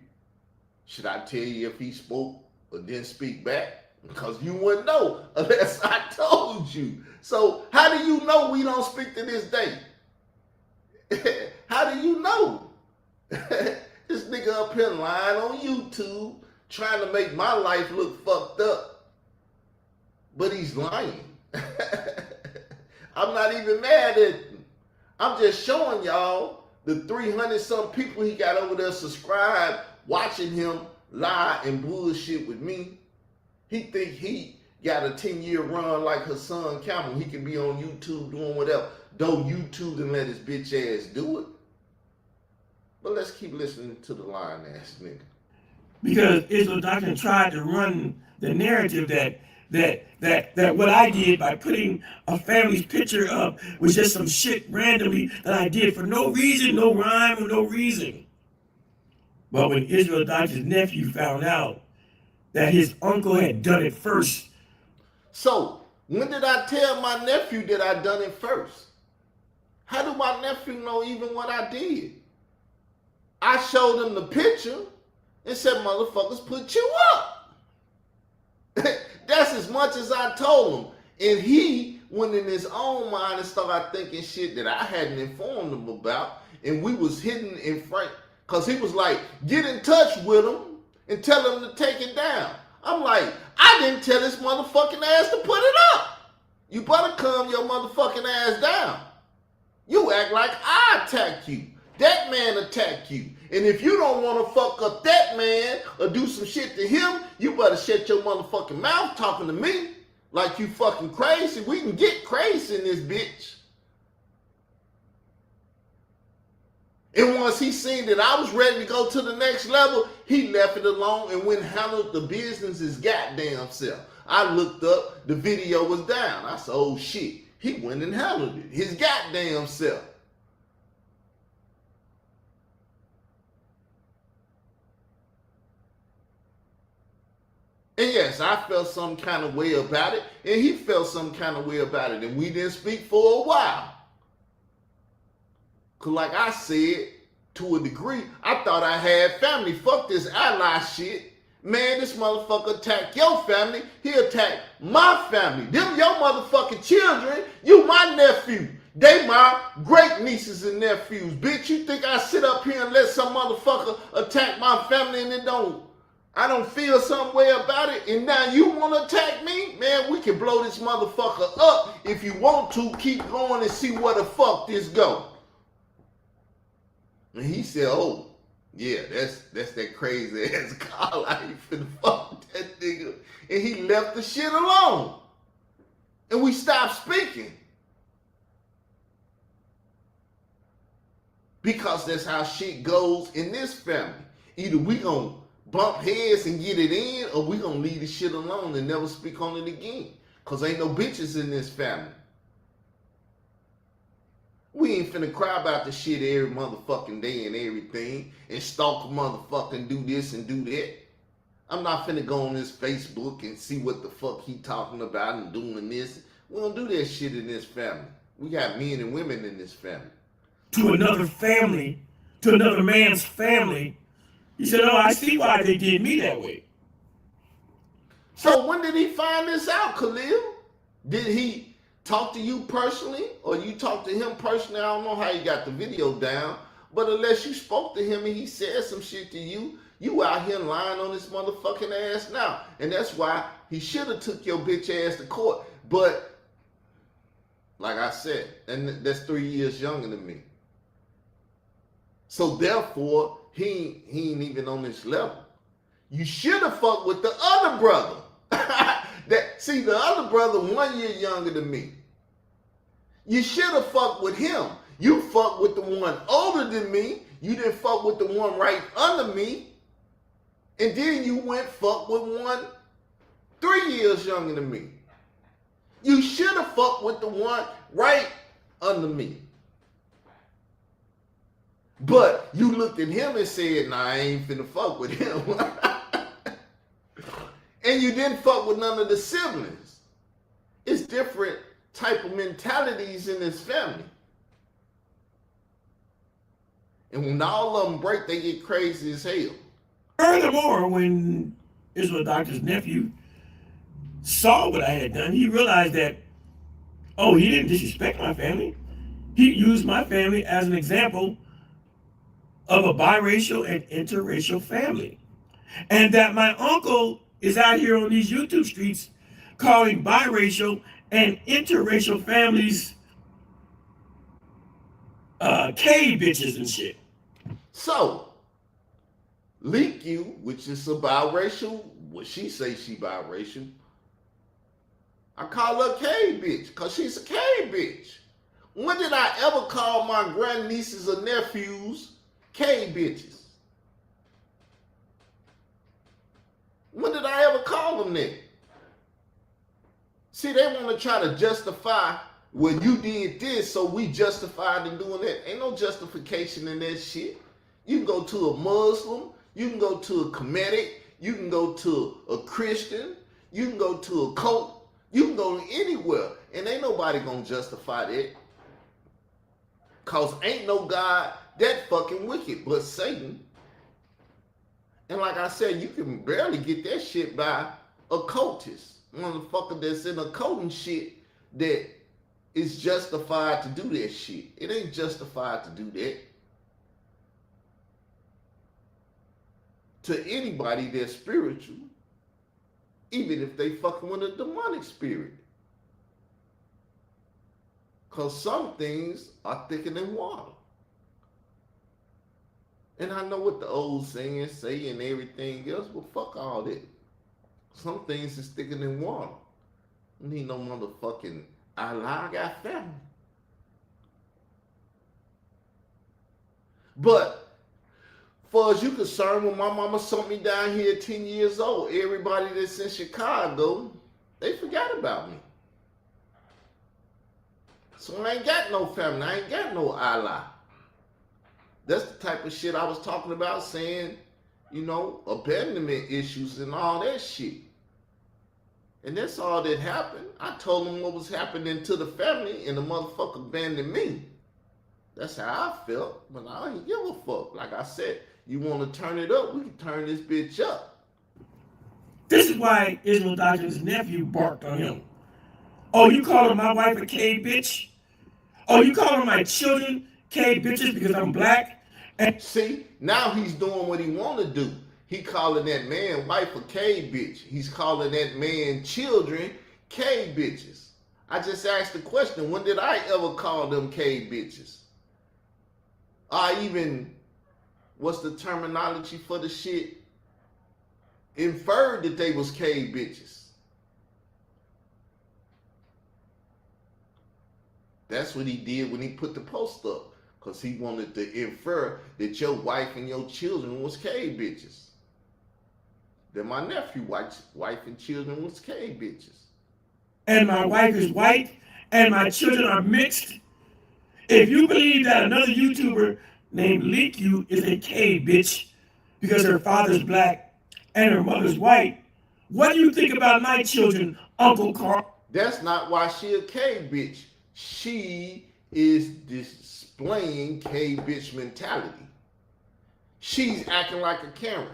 Speaker 1: Should I tell you if he spoke or didn't speak back? Because you wouldn't know unless I told you. So how do you know we don't speak to this day? How do you know? This nigga up here lying on YouTube trying to make my life look fucked up. But he's lying. I'm not even mad at him. I'm just showing y'all the 300 some people he got over there subscribed watching him lie and bullshit with me. He think he got a 10-year run like Hassan Campbell. He can be on YouTube doing whatever. Though YouTube didn't let his bitch ass do it. But let's keep listening to the lying ass nigga.
Speaker 2: Because Israel Doctrine tried to run the narrative that what I did by putting a family's picture up was just some shit randomly that I did for no reason, no rhyme, or no reason. But when Israel Doctrine's nephew found out that his uncle had done it first.
Speaker 1: So, when did I tell my nephew that I done it first? How do my nephew know even what I did? I showed him the picture and said, motherfuckers put you up. That's as much as I told him. And he went in his own mind and started thinking shit that I hadn't informed him about. And we was hidden in front. Because he was like, get in touch with him and tell him to take it down. I'm like, I didn't tell this motherfucking ass to put it up. You better calm your motherfucking ass down. You act like I attacked you. That man attacked you. And if you don't want to fuck up that man or do some shit to him, you better shut your motherfucking mouth talking to me like you fucking crazy. We can get crazy in this bitch. And once he seen that I was ready to go to the next level, he left it alone and went and handled the business his goddamn self. I looked up, the video was down. I said, oh shit. He went and handled it his goddamn self. And yes, I felt some kind of way about it, and he felt some kind of way about it, and we didn't speak for a while. Because like I said, to a degree, I thought I had family. Fuck this ally shit. Man, this motherfucker attacked your family. He attacked my family. Them your motherfucking children. You my nephew. They my great nieces and nephews. Bitch, you think I sit up here and let some motherfucker attack my family and I don't feel some way about it, and now you want to attack me? Man, we can blow this motherfucker up if you want to. Keep going and see where the fuck this go. And he said, oh, yeah, that's that crazy ass call. I ain't finna fuck that nigga. And he left the shit alone. And we stopped speaking. Because that's how shit goes in this family. Either we gonna bump heads and get it in, or we gonna leave the shit alone and never speak on it again. Cause ain't no bitches in this family. We ain't finna cry about the shit every motherfucking day and everything, and stalk a motherfucking do this and do that. I'm not finna go on this Facebook and see what the fuck he talking about and doing this. We don't do that shit in this family. We got men and women in this family.
Speaker 2: To another family, to another man's family. He said, oh, I see why they did me that way.
Speaker 1: So when did he find this out, Khalil? Did he talk to you personally, or you talked to him personally? I don't know how you got the video down, but unless you spoke to him and he said some shit to you, you out here lying on this motherfucking ass now. And that's why he should have took your bitch ass to court. But like I said, and that's 3 years younger than me. So therefore, he ain't even on this level. You should have fucked with the other brother. See, the other brother 1 year younger than me. You should have fucked with him. You fucked with the one older than me. You didn't fuck with the one right under me. And then you went fuck with one 3 years younger than me. You should have fucked with the one right under me. But you looked at him and said, nah, I ain't finna fuck with him. And you didn't fuck with none of the siblings. It's different type of mentalities in this family. And when all of them break, they get crazy as hell.
Speaker 2: Furthermore, when Israel Doctor's nephew saw what I had done, he realized that, oh, he didn't disrespect my family. He used my family as an example of a biracial and interracial family. And that my uncle is out here on these YouTube streets calling biracial and interracial families K bitches and shit.
Speaker 1: So, Leak You, which is a biracial, what she say she biracial, I call her K bitch, because she's a K bitch. When did I ever call my grandnieces or nephews K bitches? When did I ever call them that? See, they want to try to justify, well, you did this, so we justified in doing that. Ain't no justification in that shit. You can go to a Muslim, you can go to a Kemetic, you can go to a Christian, you can go to a cult, you can go anywhere, and ain't nobody gonna justify that. Cause ain't no God that fucking wicked but Satan. And like I said, you can barely get that shit by a cultist. Motherfucker that's in a cult and shit that is justified to do that shit. It ain't justified to do that. To anybody that's spiritual, even if they fucking with a demonic spirit. Because some things are thicker than water. And I know what the old sayings say and everything else, but fuck all that. Some things is thicker than water. You need no motherfucking Allah, I got family. But far as you concerned, when my mama sent me down here at 10 years old, everybody that's in Chicago, they forgot about me. So I ain't got no family. I ain't got no Allah. That's the type of shit I was talking about, saying, you know, abandonment issues and all that shit. And that's all that happened. I told them what was happening to the family, and the motherfucker abandoned me. That's how I felt, but I ain't give a fuck. Like I said, you want to turn it up, we can turn this bitch up.
Speaker 2: This is why Israel Doctor's nephew barked on him. Oh, you calling my wife a K bitch? Oh, you calling my children K bitches because I'm black? And
Speaker 1: see, now he's doing what he want to do. He calling that man wife a K bitch. He's calling that man children K bitches. I just asked the question, when did I ever call them K bitches? I even, what's the terminology for the shit? Inferred that they was K bitches. That's what he did when he put the post up. Because he wanted to infer that your wife and your children was K bitches. That my nephew wife and children was K bitches.
Speaker 2: And my wife is white and my children are mixed. If you believe that another YouTuber named Leak You is a K bitch because her father's black and her mother's white, what do you think about my children, Uncle Carl?
Speaker 1: That's not why she a K bitch. She is displaying K bitch mentality. She's acting like a Karen.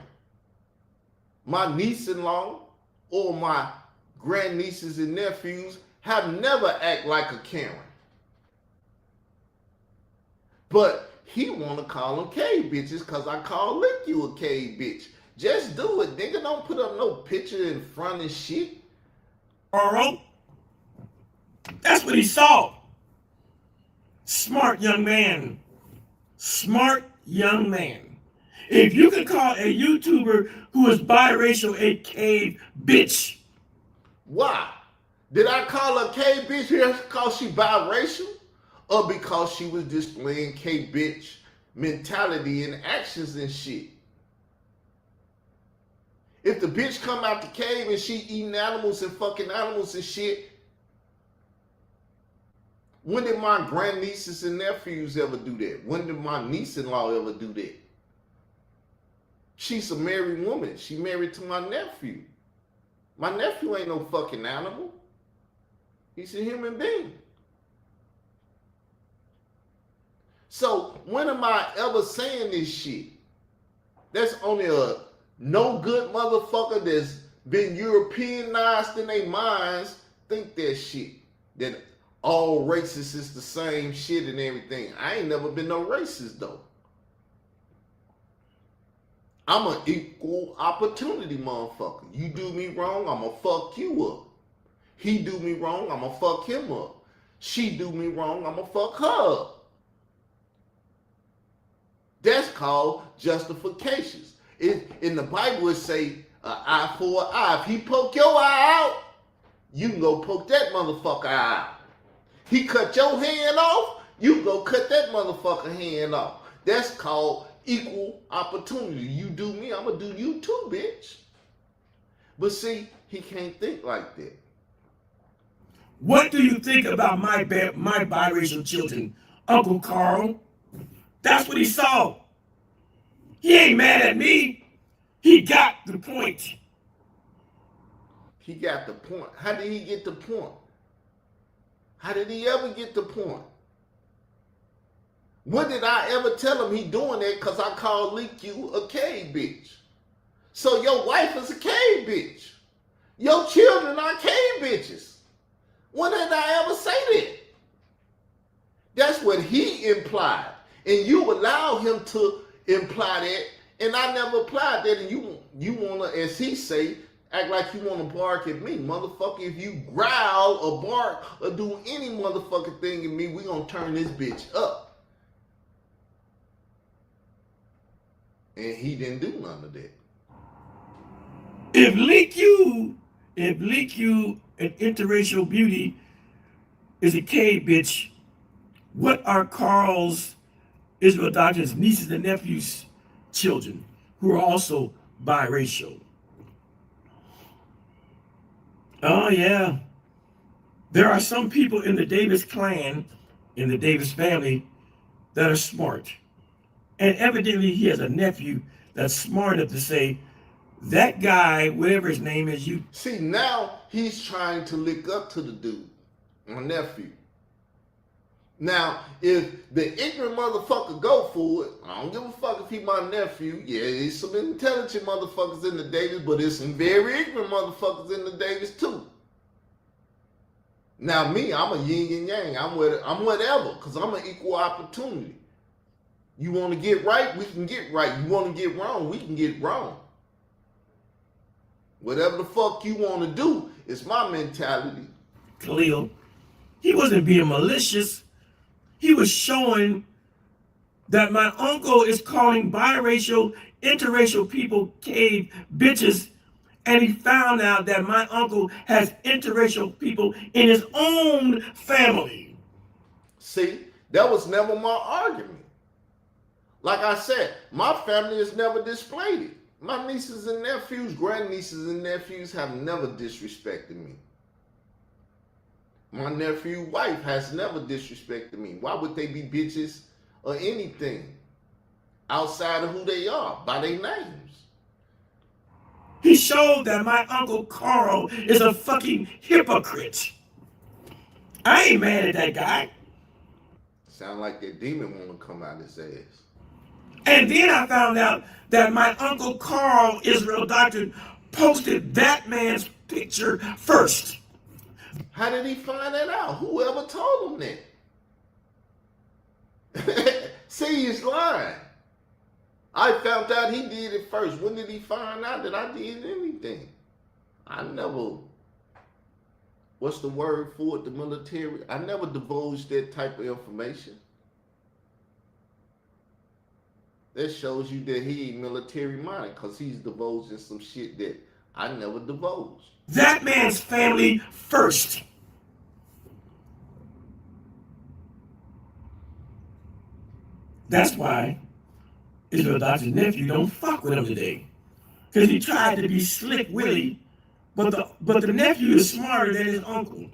Speaker 1: My niece-in-law or my grandnieces and nephews have never act like a Karen. But he want to call them K bitches because I call Lick You a K bitch. Just do it, nigga. Don't put up no picture in front of shit.
Speaker 2: Alright? That's what he saw. Smart young man. Smart young man. If you could call a YouTuber who is biracial a K bitch.
Speaker 1: Why? Did I call her K bitch because she biracial? Or because she was displaying K bitch mentality and actions and shit? If the bitch come out the cave and she eating animals and fucking animals and shit, when did my grandnieces and nephews ever do that? When did my niece-in-law ever do that? She's a married woman. She married to my nephew. My nephew ain't no fucking animal. He's a human being. So when am I ever saying this shit? That's only a No good motherfucker that's been Europeanized in their minds think that shit. That all racists is the same shit and everything. I ain't never been no racist though. I'm an equal opportunity motherfucker. You do me wrong, I'ma fuck you up. He do me wrong, I'ma fuck him up. She do me wrong, I'ma fuck her up. That's called justifications. In the Bible it say an eye for an eye. If he poke your eye out, you can go poke that motherfucker out. He cut your hand off, you go cut that motherfucker hand off. That's called equal opportunity. You do me, I'm gonna do you too, bitch. But see, he can't think like that.
Speaker 2: What do you think about my biracial children, Uncle Carl? That's what he saw. He ain't mad at me. He got the point.
Speaker 1: He got the point. How did he get the point? How did he ever get the point? When did I ever tell him he doing that because I called Leak you a cave bitch? So your wife is a cave bitch. Your children are cave bitches. When did I ever say that? That's what he implied. And you allow him to imply that, and I never applied that, and you wanna, as he say, act like you wanna bark at me. Motherfucker, if you growl or bark or do any motherfucking thing at me, we gonna turn this bitch up. And he didn't do none of that.
Speaker 2: If Leak you, an interracial beauty, is a cave bitch, what are Carl's Israel Doctor's nieces and nephews' children who are also biracial? Oh yeah. There are some people in the Davis clan, in the Davis family, that are smart. And evidently he has a nephew that's smart enough to say, that guy, whatever his name is, you...
Speaker 1: See, now he's trying to lick up to the dude, my nephew. Now, if the ignorant motherfucker go for it, I don't give a fuck if he my nephew. Yeah, there's some intelligent motherfuckers in the Davis, but there's some very ignorant motherfuckers in the Davis too. Now me, I'm a yin and yang. I'm whatever, because I'm an equal opportunity. You want to get right, we can get right. You want to get wrong, we can get wrong. Whatever the fuck you want to do, it's my mentality.
Speaker 2: Khalil, he wasn't being malicious. He was showing that my uncle is calling biracial, interracial people cave bitches, and he found out that my uncle has interracial people in his own family.
Speaker 1: See, that was never my argument. Like I said, my family has never displayed it. My nieces and nephews, grandnieces and nephews have never disrespected me. My nephew's wife has never disrespected me. Why would they be bitches or anything outside of who they are, by their names?
Speaker 2: He showed that my Uncle Carl is a fucking hypocrite. I ain't mad at that guy.
Speaker 1: Sound like that demon want to come out his ass.
Speaker 2: And then I found out that my Uncle Carl, Israel Doctor, posted that man's picture first.
Speaker 1: How did he find that out? Whoever told him that? See, he's lying. I found out he did it first. When did he find out that I did anything? I never, what's the word for it, the military? I never divulged that type of information. That shows you that he ain't military minded, because he's divulging some shit that I never divulged.
Speaker 2: That man's family first. That's why Israel Doctor's nephew don't fuck with him today. Because he tried to be slick Willie, but the nephew is smarter than his uncle.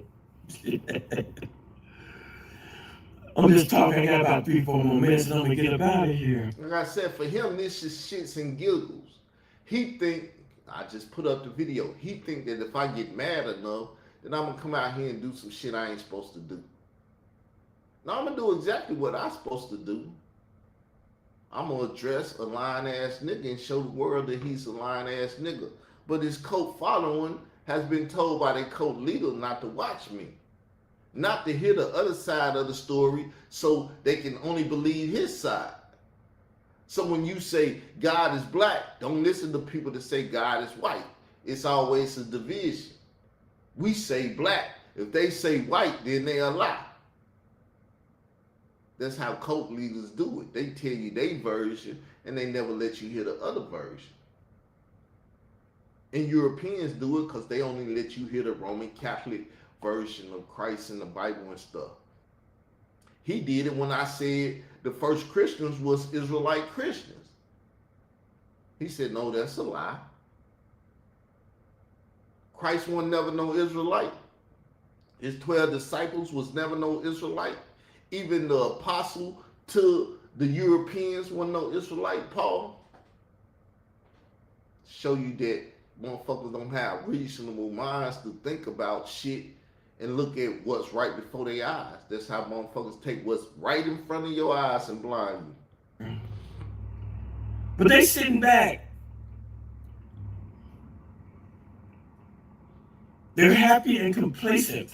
Speaker 2: I'm just talking. I got about 3-4 more minutes and I'm gonna get up out of here.
Speaker 1: Like I said, for him, this is shits and giggles. He think, I just put up the video, he think that if I get mad enough, then I'm gonna come out here and do some shit I ain't supposed to do. Now I'm gonna do exactly what I'm supposed to do. I'm gonna address a lying ass nigga and show the world that he's a lying ass nigga. But his cult following has been told by their cult leader not to watch me, not to hear the other side of the story, so they can only believe his side. So when you say God is black, don't listen to people that say God is white. It's always a division. We say black. If they say white, then they a lie. That's how cult leaders do it. They tell you their version and they never let you hear the other version. And Europeans do it because they only let you hear the Roman Catholic version of Christ in the Bible and stuff. He did it when I said the first Christians was Israelite Christians. He said, no, that's a lie. Christ was never no Israelite. His 12 disciples was never no Israelite. Even the apostle to the Europeans was no Israelite, Paul. Show you that motherfuckers don't have reasonable minds to think about shit and look at what's right before their eyes. That's how motherfuckers take what's right in front of your eyes and blind you.
Speaker 2: But they sitting back. They're happy and complacent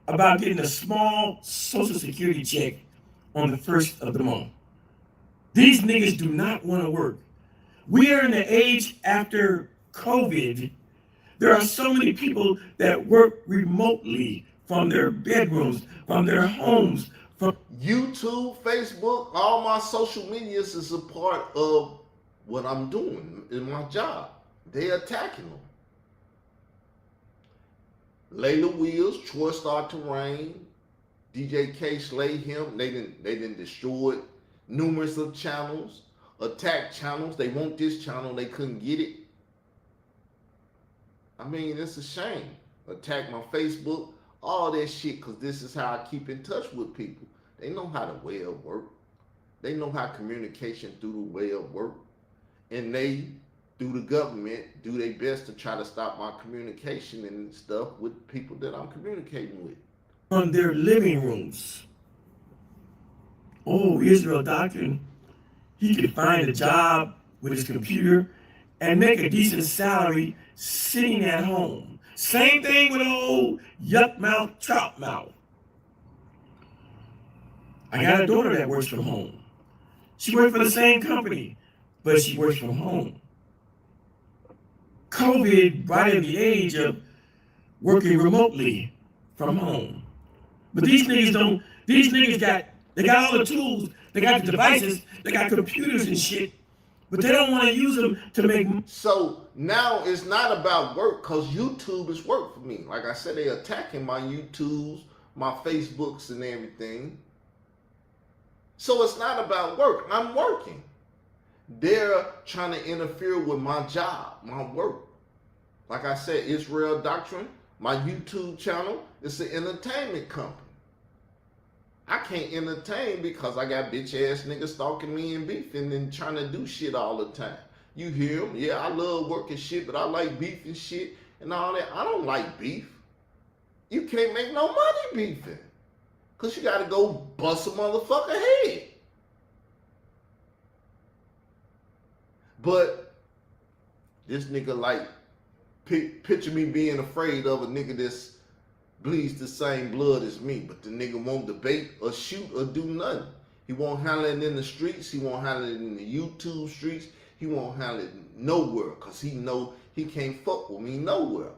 Speaker 2: about getting a small Social Security check on the first of the month. These niggas do not want to work. We are in the age after COVID. There are so many people that work remotely from their bedrooms, from their homes, from
Speaker 1: YouTube, Facebook, all my social medias is a part of what I'm doing in my job. They attacking them. Layla Wheels, Troy Star Terrain, DJ K Slay him. They didn't destroy numerous of channels, attack channels. They want this channel, they couldn't get it. I mean, it's a shame. Attack my Facebook, all that shit, because this is how I keep in touch with people. They know how the web work. They know how communication through the web work. And they, through the government, do their best to try to stop my communication and stuff with people that I'm communicating with.
Speaker 2: on their living rooms. Oh, Israel Doctrine, he could find a job with his computer and make a decent salary sitting at home. Same thing with old yuck mouth, trout mouth. I got a daughter that works from home. She works for the same company, but she works from home. COVID brought in the age of working remotely from home. But these niggas got all the tools, they got the devices, they got computers and shit, but they don't want to use them to make.
Speaker 1: So now it's not about work, because YouTube is work for me. Like I said, they're attacking my YouTubes, my Facebooks and everything. So it's not about work. I'm working. They're trying to interfere with my job, my work. Like I said, Israel Doctrine, my YouTube channel, it's an entertainment company. I can't entertain because I got bitch ass niggas stalking me and beefing and trying to do shit all the time. You hear them? Yeah, I love working shit, but I like beef and shit and all that. I don't like beef. You can't make no money beefing, because you got to go bust a motherfucker head. But this nigga like, picture me being afraid of a nigga that's bleeds the same blood as me, but the nigga won't debate or shoot or do nothing. He won't handle it in the streets. He won't handle it in the YouTube streets. He won't handle it nowhere, because he know he can't fuck with me nowhere.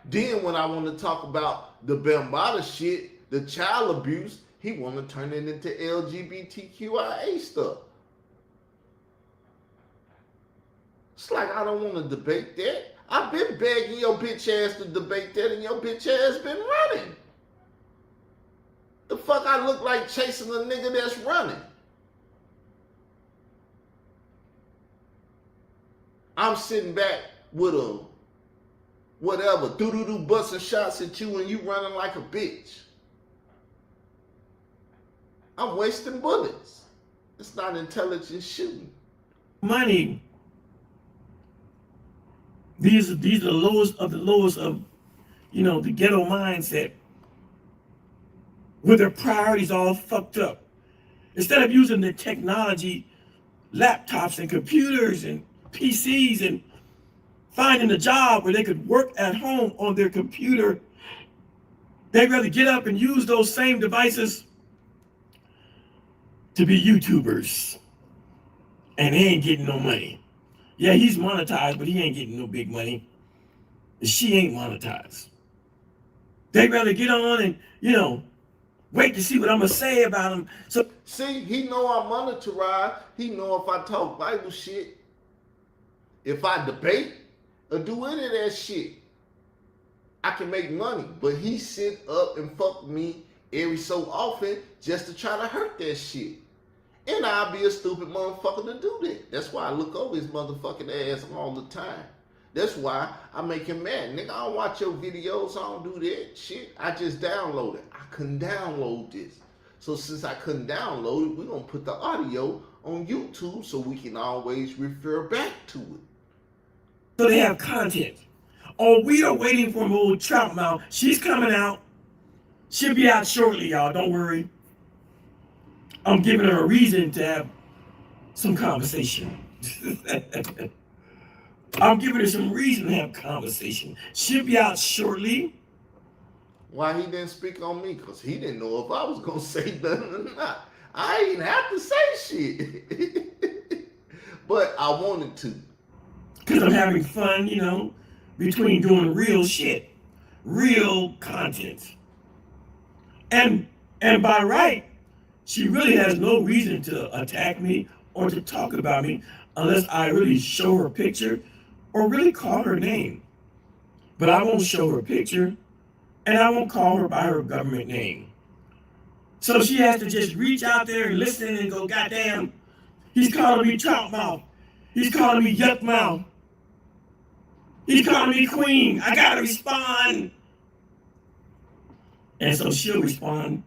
Speaker 1: Then when I want to talk about the Bambada shit, the child abuse, he want to turn it into LGBTQIA stuff. It's like, I don't want to debate that. I've been begging your bitch ass to debate that, and your bitch ass been running. The fuck I look like chasing a nigga that's running? I'm sitting back with a whatever, doo-doo-doo busting shots at you and you running like a bitch. I'm wasting bullets. It's not intelligent shooting.
Speaker 2: Money. These are the lowest of the lowest of, the ghetto mindset, where their priorities all fucked up. Instead of using the technology, laptops and computers and PCs, and finding a job where they could work at home on their computer, they'd rather get up and use those same devices to be YouTubers. And they ain't getting no money. Yeah, he's monetized, but he ain't getting no big money. And she ain't monetized. They'd rather get on and, wait to see what I'm going to say about him. So,
Speaker 1: see, he know I'm monetized. He know if I talk Bible shit, if I debate or do any of that shit, I can make money. But he sit up and fuck me every so often just to try to hurt that shit. And I'll be a stupid motherfucker to do that. That's why I look over his motherfucking ass all the time. That's why I make him mad. Nigga, I don't watch your videos. I don't do that shit. I just download it. I couldn't download this. So since I couldn't download it, we're going to put the audio on YouTube so we can always refer back to it.
Speaker 2: So they have content. Oh, we are waiting for old Trout Mouth. She's coming out. She'll be out shortly, y'all. Don't worry. I'm giving her a reason to have some conversation. I'm giving her some reason to have conversation. She'll be out shortly.
Speaker 1: Why he didn't speak on me? Because he didn't know if I was going to say nothing or not. I didn't have to say shit. But I wanted to.
Speaker 2: Because I'm having fun, between doing real shit. Real content. And by right, she really has no reason to attack me or to talk about me unless I really show her a picture or really call her name. But I won't show her a picture and I won't call her by her government name. So she has to just reach out there and listen and go, goddamn, he's calling me Trout Mouth. He's calling me Yuck Mouth. He's calling me Queen. I gotta respond. And so she'll respond.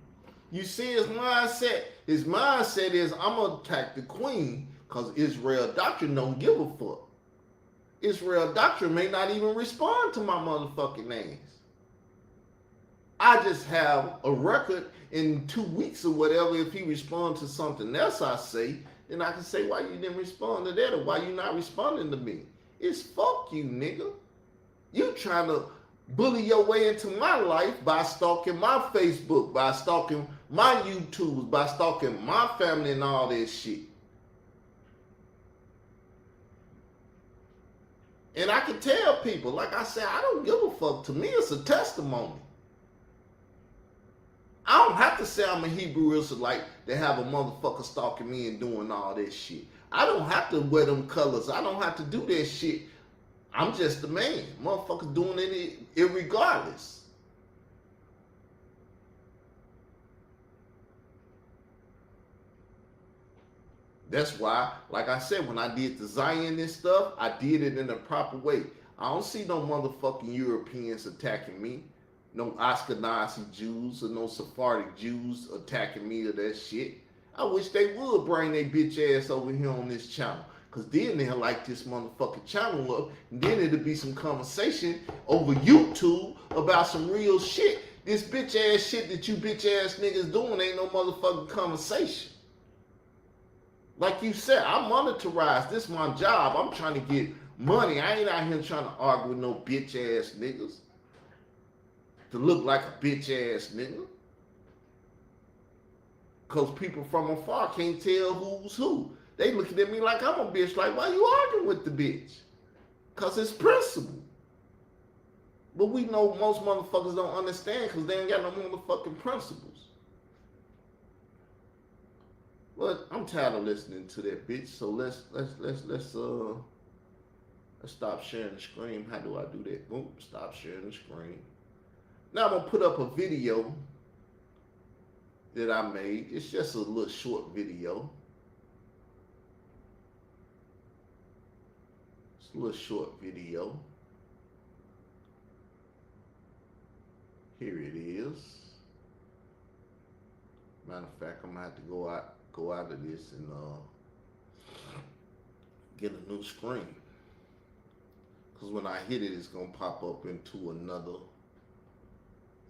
Speaker 1: You see his mindset? His mindset is, I'm going to attack the queen because Israel Doctrine don't give a fuck. Israel Doctrine may not even respond to my motherfucking names. I just have a record in 2 weeks or whatever. If he responds to something else I say, then I can say why you didn't respond to that or why you not responding to me. It's fuck you, nigga. You trying to bully your way into my life by stalking my Facebook, by stalking my YouTubes, by stalking my family and all that shit. And I can tell people, like I said, I don't give a fuck. To me, it's a testimony. I don't have to say I'm a Hebrew Israelite to have a motherfucker stalking me and doing all that shit. I don't have to wear them colors. I don't have to do that shit. I'm just a man. Motherfuckers doing it irregardless. That's why, like I said, when I did the Zion and stuff, I did it in a proper way. I don't see no motherfucking Europeans attacking me. No Ashkenazi Jews or no Sephardic Jews attacking me or that shit. I wish they would bring their bitch ass over here on this channel. Because then they'll like this motherfucking channel up. And then it'll be some conversation over YouTube about some real shit. This bitch ass shit that you bitch ass niggas doing ain't no motherfucking conversation. Like you said, I'm monetized. This is my job. I'm trying to get money. I ain't out here trying to argue with no bitch ass niggas. To look like a bitch ass nigga. Because people from afar can't tell who's who. They looking at me like I'm a bitch. Like, why you arguing with the bitch? Because it's principle. But we know most motherfuckers don't understand because they ain't got no motherfucking principles. But I'm tired of listening to that bitch. So let's stop sharing the screen. How do I do that? Boom, stop sharing the screen. Now I'm gonna put up a video that I made. It's just a little short video. It's a little short video. Here it is. Matter of fact, I'm gonna have to go out of this and get a new screen. Cause when I hit it, it's gonna pop up into another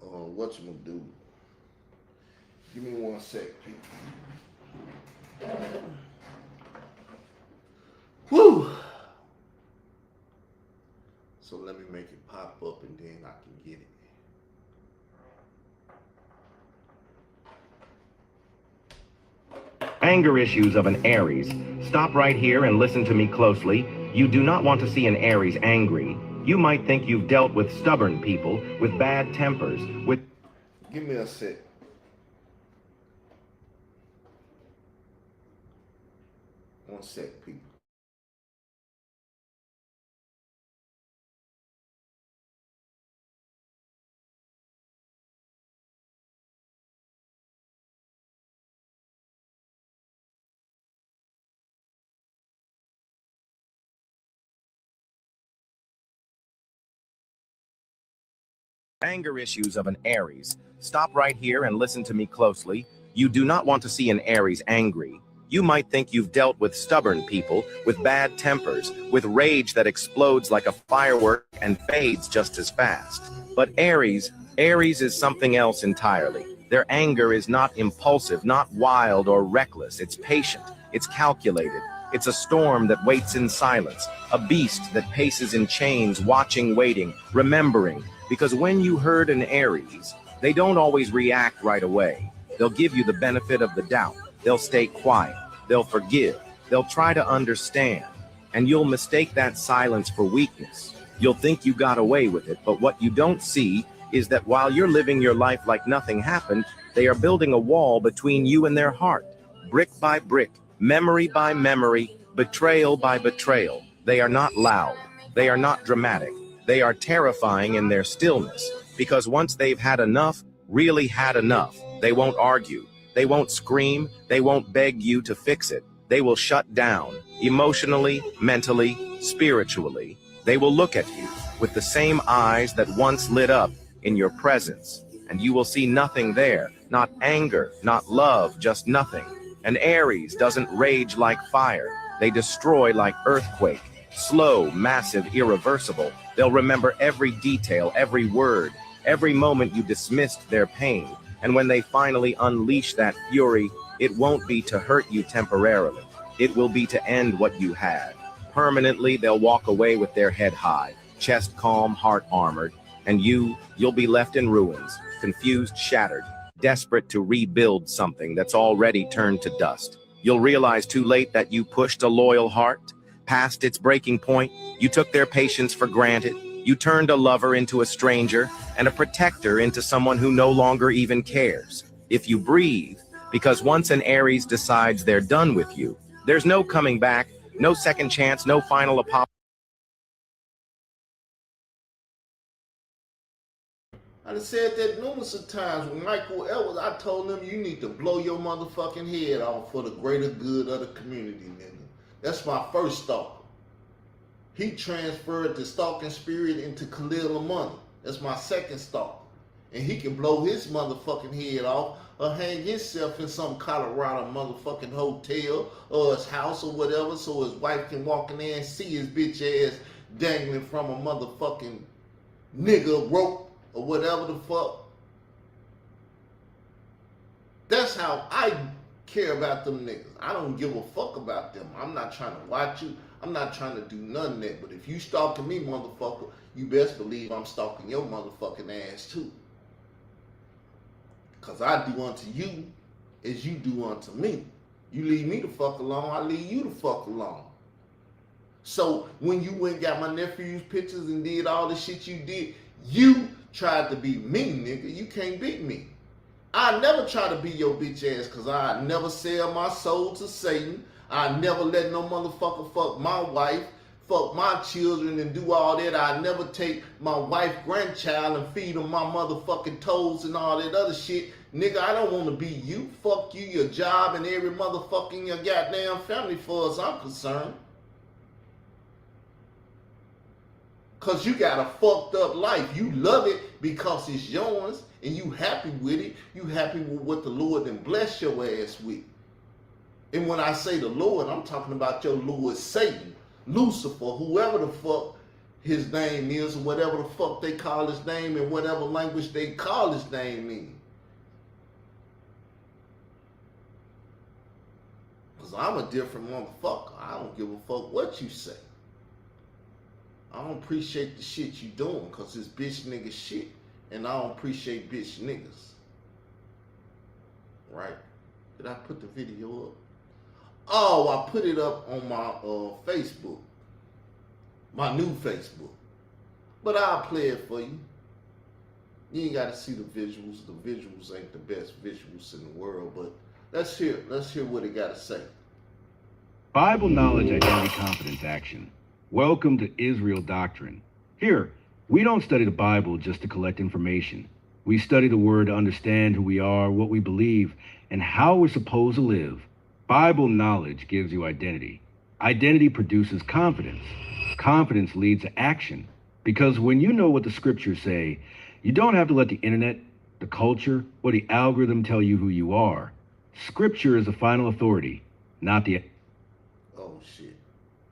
Speaker 1: whatchamado. Give me 1 sec, people. Whew. So let me make it pop up and then I can get it.
Speaker 3: Anger issues of an Aries. Stop right here and listen to me closely. You do not want to see an Aries angry. You might think you've dealt with stubborn people, with bad tempers, with...
Speaker 1: Give me a sec. One sec, people.
Speaker 3: Anger issues of an Aries. Stop right here and listen to me closely. You do not want to see an Aries angry. You might think you've dealt with stubborn people, with bad tempers, with rage that explodes like a firework and fades just as fast. But Aries is something else entirely. Their anger is not impulsive, not wild or reckless. It's patient. It's calculated. It's a storm that waits in silence, a beast that paces in chains, watching, waiting, remembering. Because when you hurt an Aries, they don't always react right away. They'll give you the benefit of the doubt. They'll stay quiet. They'll forgive. They'll try to understand. And you'll mistake that silence for weakness. You'll think you got away with it, but what you don't see is that while you're living your life like nothing happened, they are building a wall between you and their heart, brick by brick, memory by memory, betrayal by betrayal. They are not loud. They are not dramatic. They are terrifying in their stillness, because once they've had enough, really had enough, they won't argue. They won't scream. They won't beg you to fix it. They will shut down, emotionally, mentally, spiritually. They will look at you with the same eyes that once lit up in your presence, and you will see nothing there, not anger, not love, just nothing. An Aries doesn't rage like fire. They destroy like earthquake. Slow, massive, irreversible. They'll remember every detail, every word, every moment you dismissed their pain. And when they finally unleash that fury, it won't be to hurt you temporarily. It will be to end what you had. Permanently, they'll walk away with their head high, chest calm, heart armored, and you'll be left in ruins, confused, shattered, desperate to rebuild something that's already turned to dust. You'll realize too late that you pushed a loyal heart past its breaking point. You took their patience for granted. You turned a lover into a stranger and a protector into someone who no longer even cares. If you breathe, because once an Aries decides they're done with you, there's no coming back, no second chance, no final apology.
Speaker 1: I done said that numerous of times with Michael Edwards. I told him you need to blow your motherfucking head off for the greater good of the community, nigga. That's my first stalker. He transferred the stalking spirit into Khalil Amani. That's my second stalker. And he can blow his motherfucking head off or hang himself in some Colorado motherfucking hotel or his house or whatever so his wife can walk in there and see his bitch ass dangling from a motherfucking nigga rope or whatever the fuck. That's how I care about them niggas. I don't give a fuck about them. I'm not trying to watch you. I'm not trying to do none of that. But if you stalking me, motherfucker, you best believe I'm stalking your motherfucking ass too. Cause I do unto you as you do unto me. You leave me the fuck alone, I leave you the fuck alone. So when you went and got my nephew's pictures and did all the shit you did, you tried to be me, nigga. You can't beat me. I never try to be your bitch ass because I never sell my soul to Satan. I never let no motherfucker fuck my wife, fuck my children and do all that. I never take my wife, grandchild and feed them my motherfucking toes and all that other shit. Nigga, I don't want to be you. Fuck you, your job, and every motherfucker in your goddamn family for as I'm concerned. Cause you got a fucked up life. You love it because it's yours and you happy with it. You happy with what the Lord then bless your ass with. And when I say the Lord, I'm talking about your Lord Satan, Lucifer, whoever the fuck his name is, or whatever the fuck they call his name in whatever language they call his name in. Because I'm a different motherfucker. I don't give a fuck what you say. I don't appreciate the shit you doing because it's bitch nigga shit. And I don't appreciate bitch niggas. Right? Did I put the video up? Oh, I put it up on my Facebook. My new Facebook. But I'll play it for you. You ain't got to see the visuals. The visuals ain't the best visuals in the world. But let's hear what it got to say.
Speaker 4: Bible knowledge, identity, confidence, action. Welcome to Israel Doctrine. Here, we don't study the Bible just to collect information. We study the Word to understand who we are, what we believe, and how we're supposed to live. Bible knowledge gives you identity. Identity produces confidence. Confidence leads to action. Because when you know what the scriptures say, you don't have to let the internet, the culture, or the algorithm tell you who you are. Scripture is the final authority, not the...
Speaker 1: Oh shit,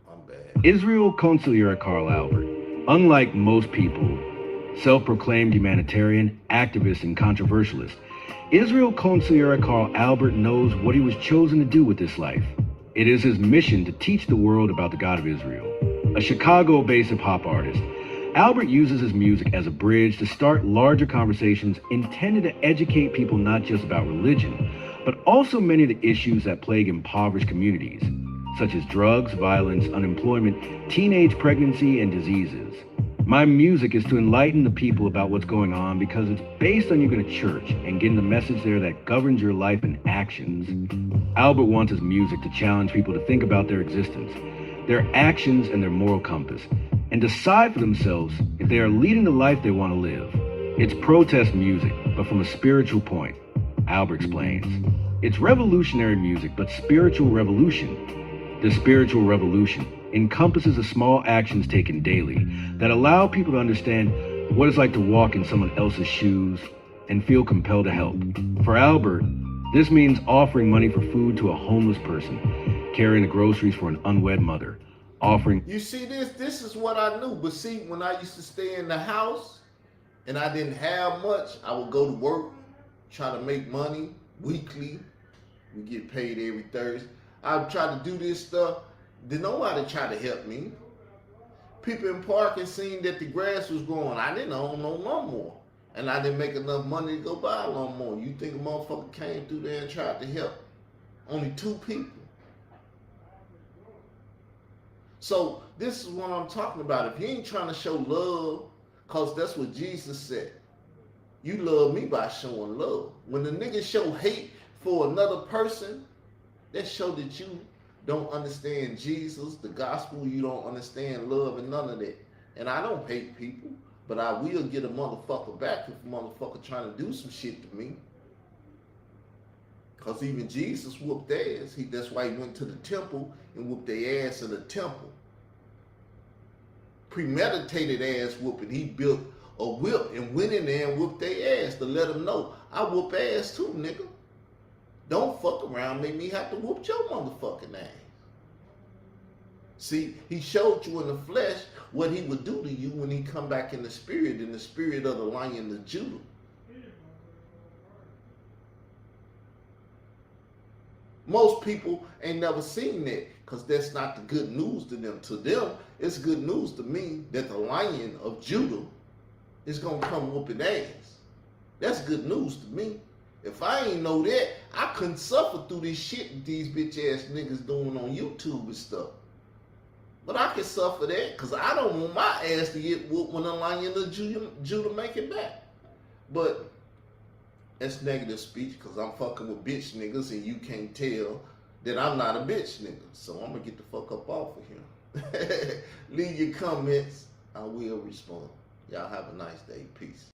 Speaker 1: I'm bad.
Speaker 4: Israel Consigliere Carl Albert, unlike most people, self-proclaimed humanitarian, activist, and controversialist, Israel Consigliere Carl Albert knows what he was chosen to do with this life. It is his mission to teach the world about the God of Israel. A Chicago-based hip-hop artist, Albert uses his music as a bridge to start larger conversations intended to educate people not just about religion, but also many of the issues that plague impoverished communities, such as drugs, violence, unemployment, teenage pregnancy, and diseases. My music is to enlighten the people about what's going on because it's based on you going to church and getting the message there that governs your life and actions. Albert wants his music to challenge people to think about their existence, their actions, and their moral compass, and decide for themselves if they are leading the life they want to live. It's protest music, but from a spiritual point, Albert explains. It's revolutionary music, but spiritual revolution. The spiritual revolution encompasses the small actions taken daily that allow people to understand what it's like to walk in someone else's shoes and feel compelled to help. For Albert, this means offering money for food to a homeless person, carrying the groceries for an unwed mother, offering...
Speaker 1: You see this is what I knew. But see, when I used to stay in the house and I didn't have much, I would go to work, try to make money weekly. We get paid every Thursday. I would try to do this stuff. Did nobody try to help me? People in parking seen that the grass was growing. I didn't own no lawnmower. And I didn't make enough money to go buy a lawnmower. You think a motherfucker came through there and tried to help? Only 2 people. So this is what I'm talking about. If you ain't trying to show love, because that's what Jesus said. You love me by showing love. When the niggas show hate for another person, that show that you don't understand Jesus, the gospel. You don't understand love and none of that. And I don't hate people, but I will get a motherfucker back if a motherfucker trying to do some shit to me. Because even Jesus whooped ass. That's why he went to the temple and whooped their ass in the temple. Premeditated ass whooping. He built a whip and went in there and whooped their ass to let them know, I whoop ass too, nigga. Don't fuck around, make me have to whoop your motherfucking ass. See, he showed you in the flesh what he would do to you when he come back in the spirit of the Lion of Judah. Most people ain't never seen that because that's not the good news to them. To them, it's good news to me that the Lion of Judah is going to come whooping ass. That's good news to me. If I ain't know that, I couldn't suffer through this shit that these bitch ass niggas doing on YouTube and stuff. But I can suffer that because I don't want my ass to get whooped when the Lion of Judah make it back. But that's negative speech because I'm fucking with bitch niggas and you can't tell that I'm not a bitch nigga. So I'm going to get the fuck up off of here. Leave your comments. I will respond. Y'all have a nice day. Peace.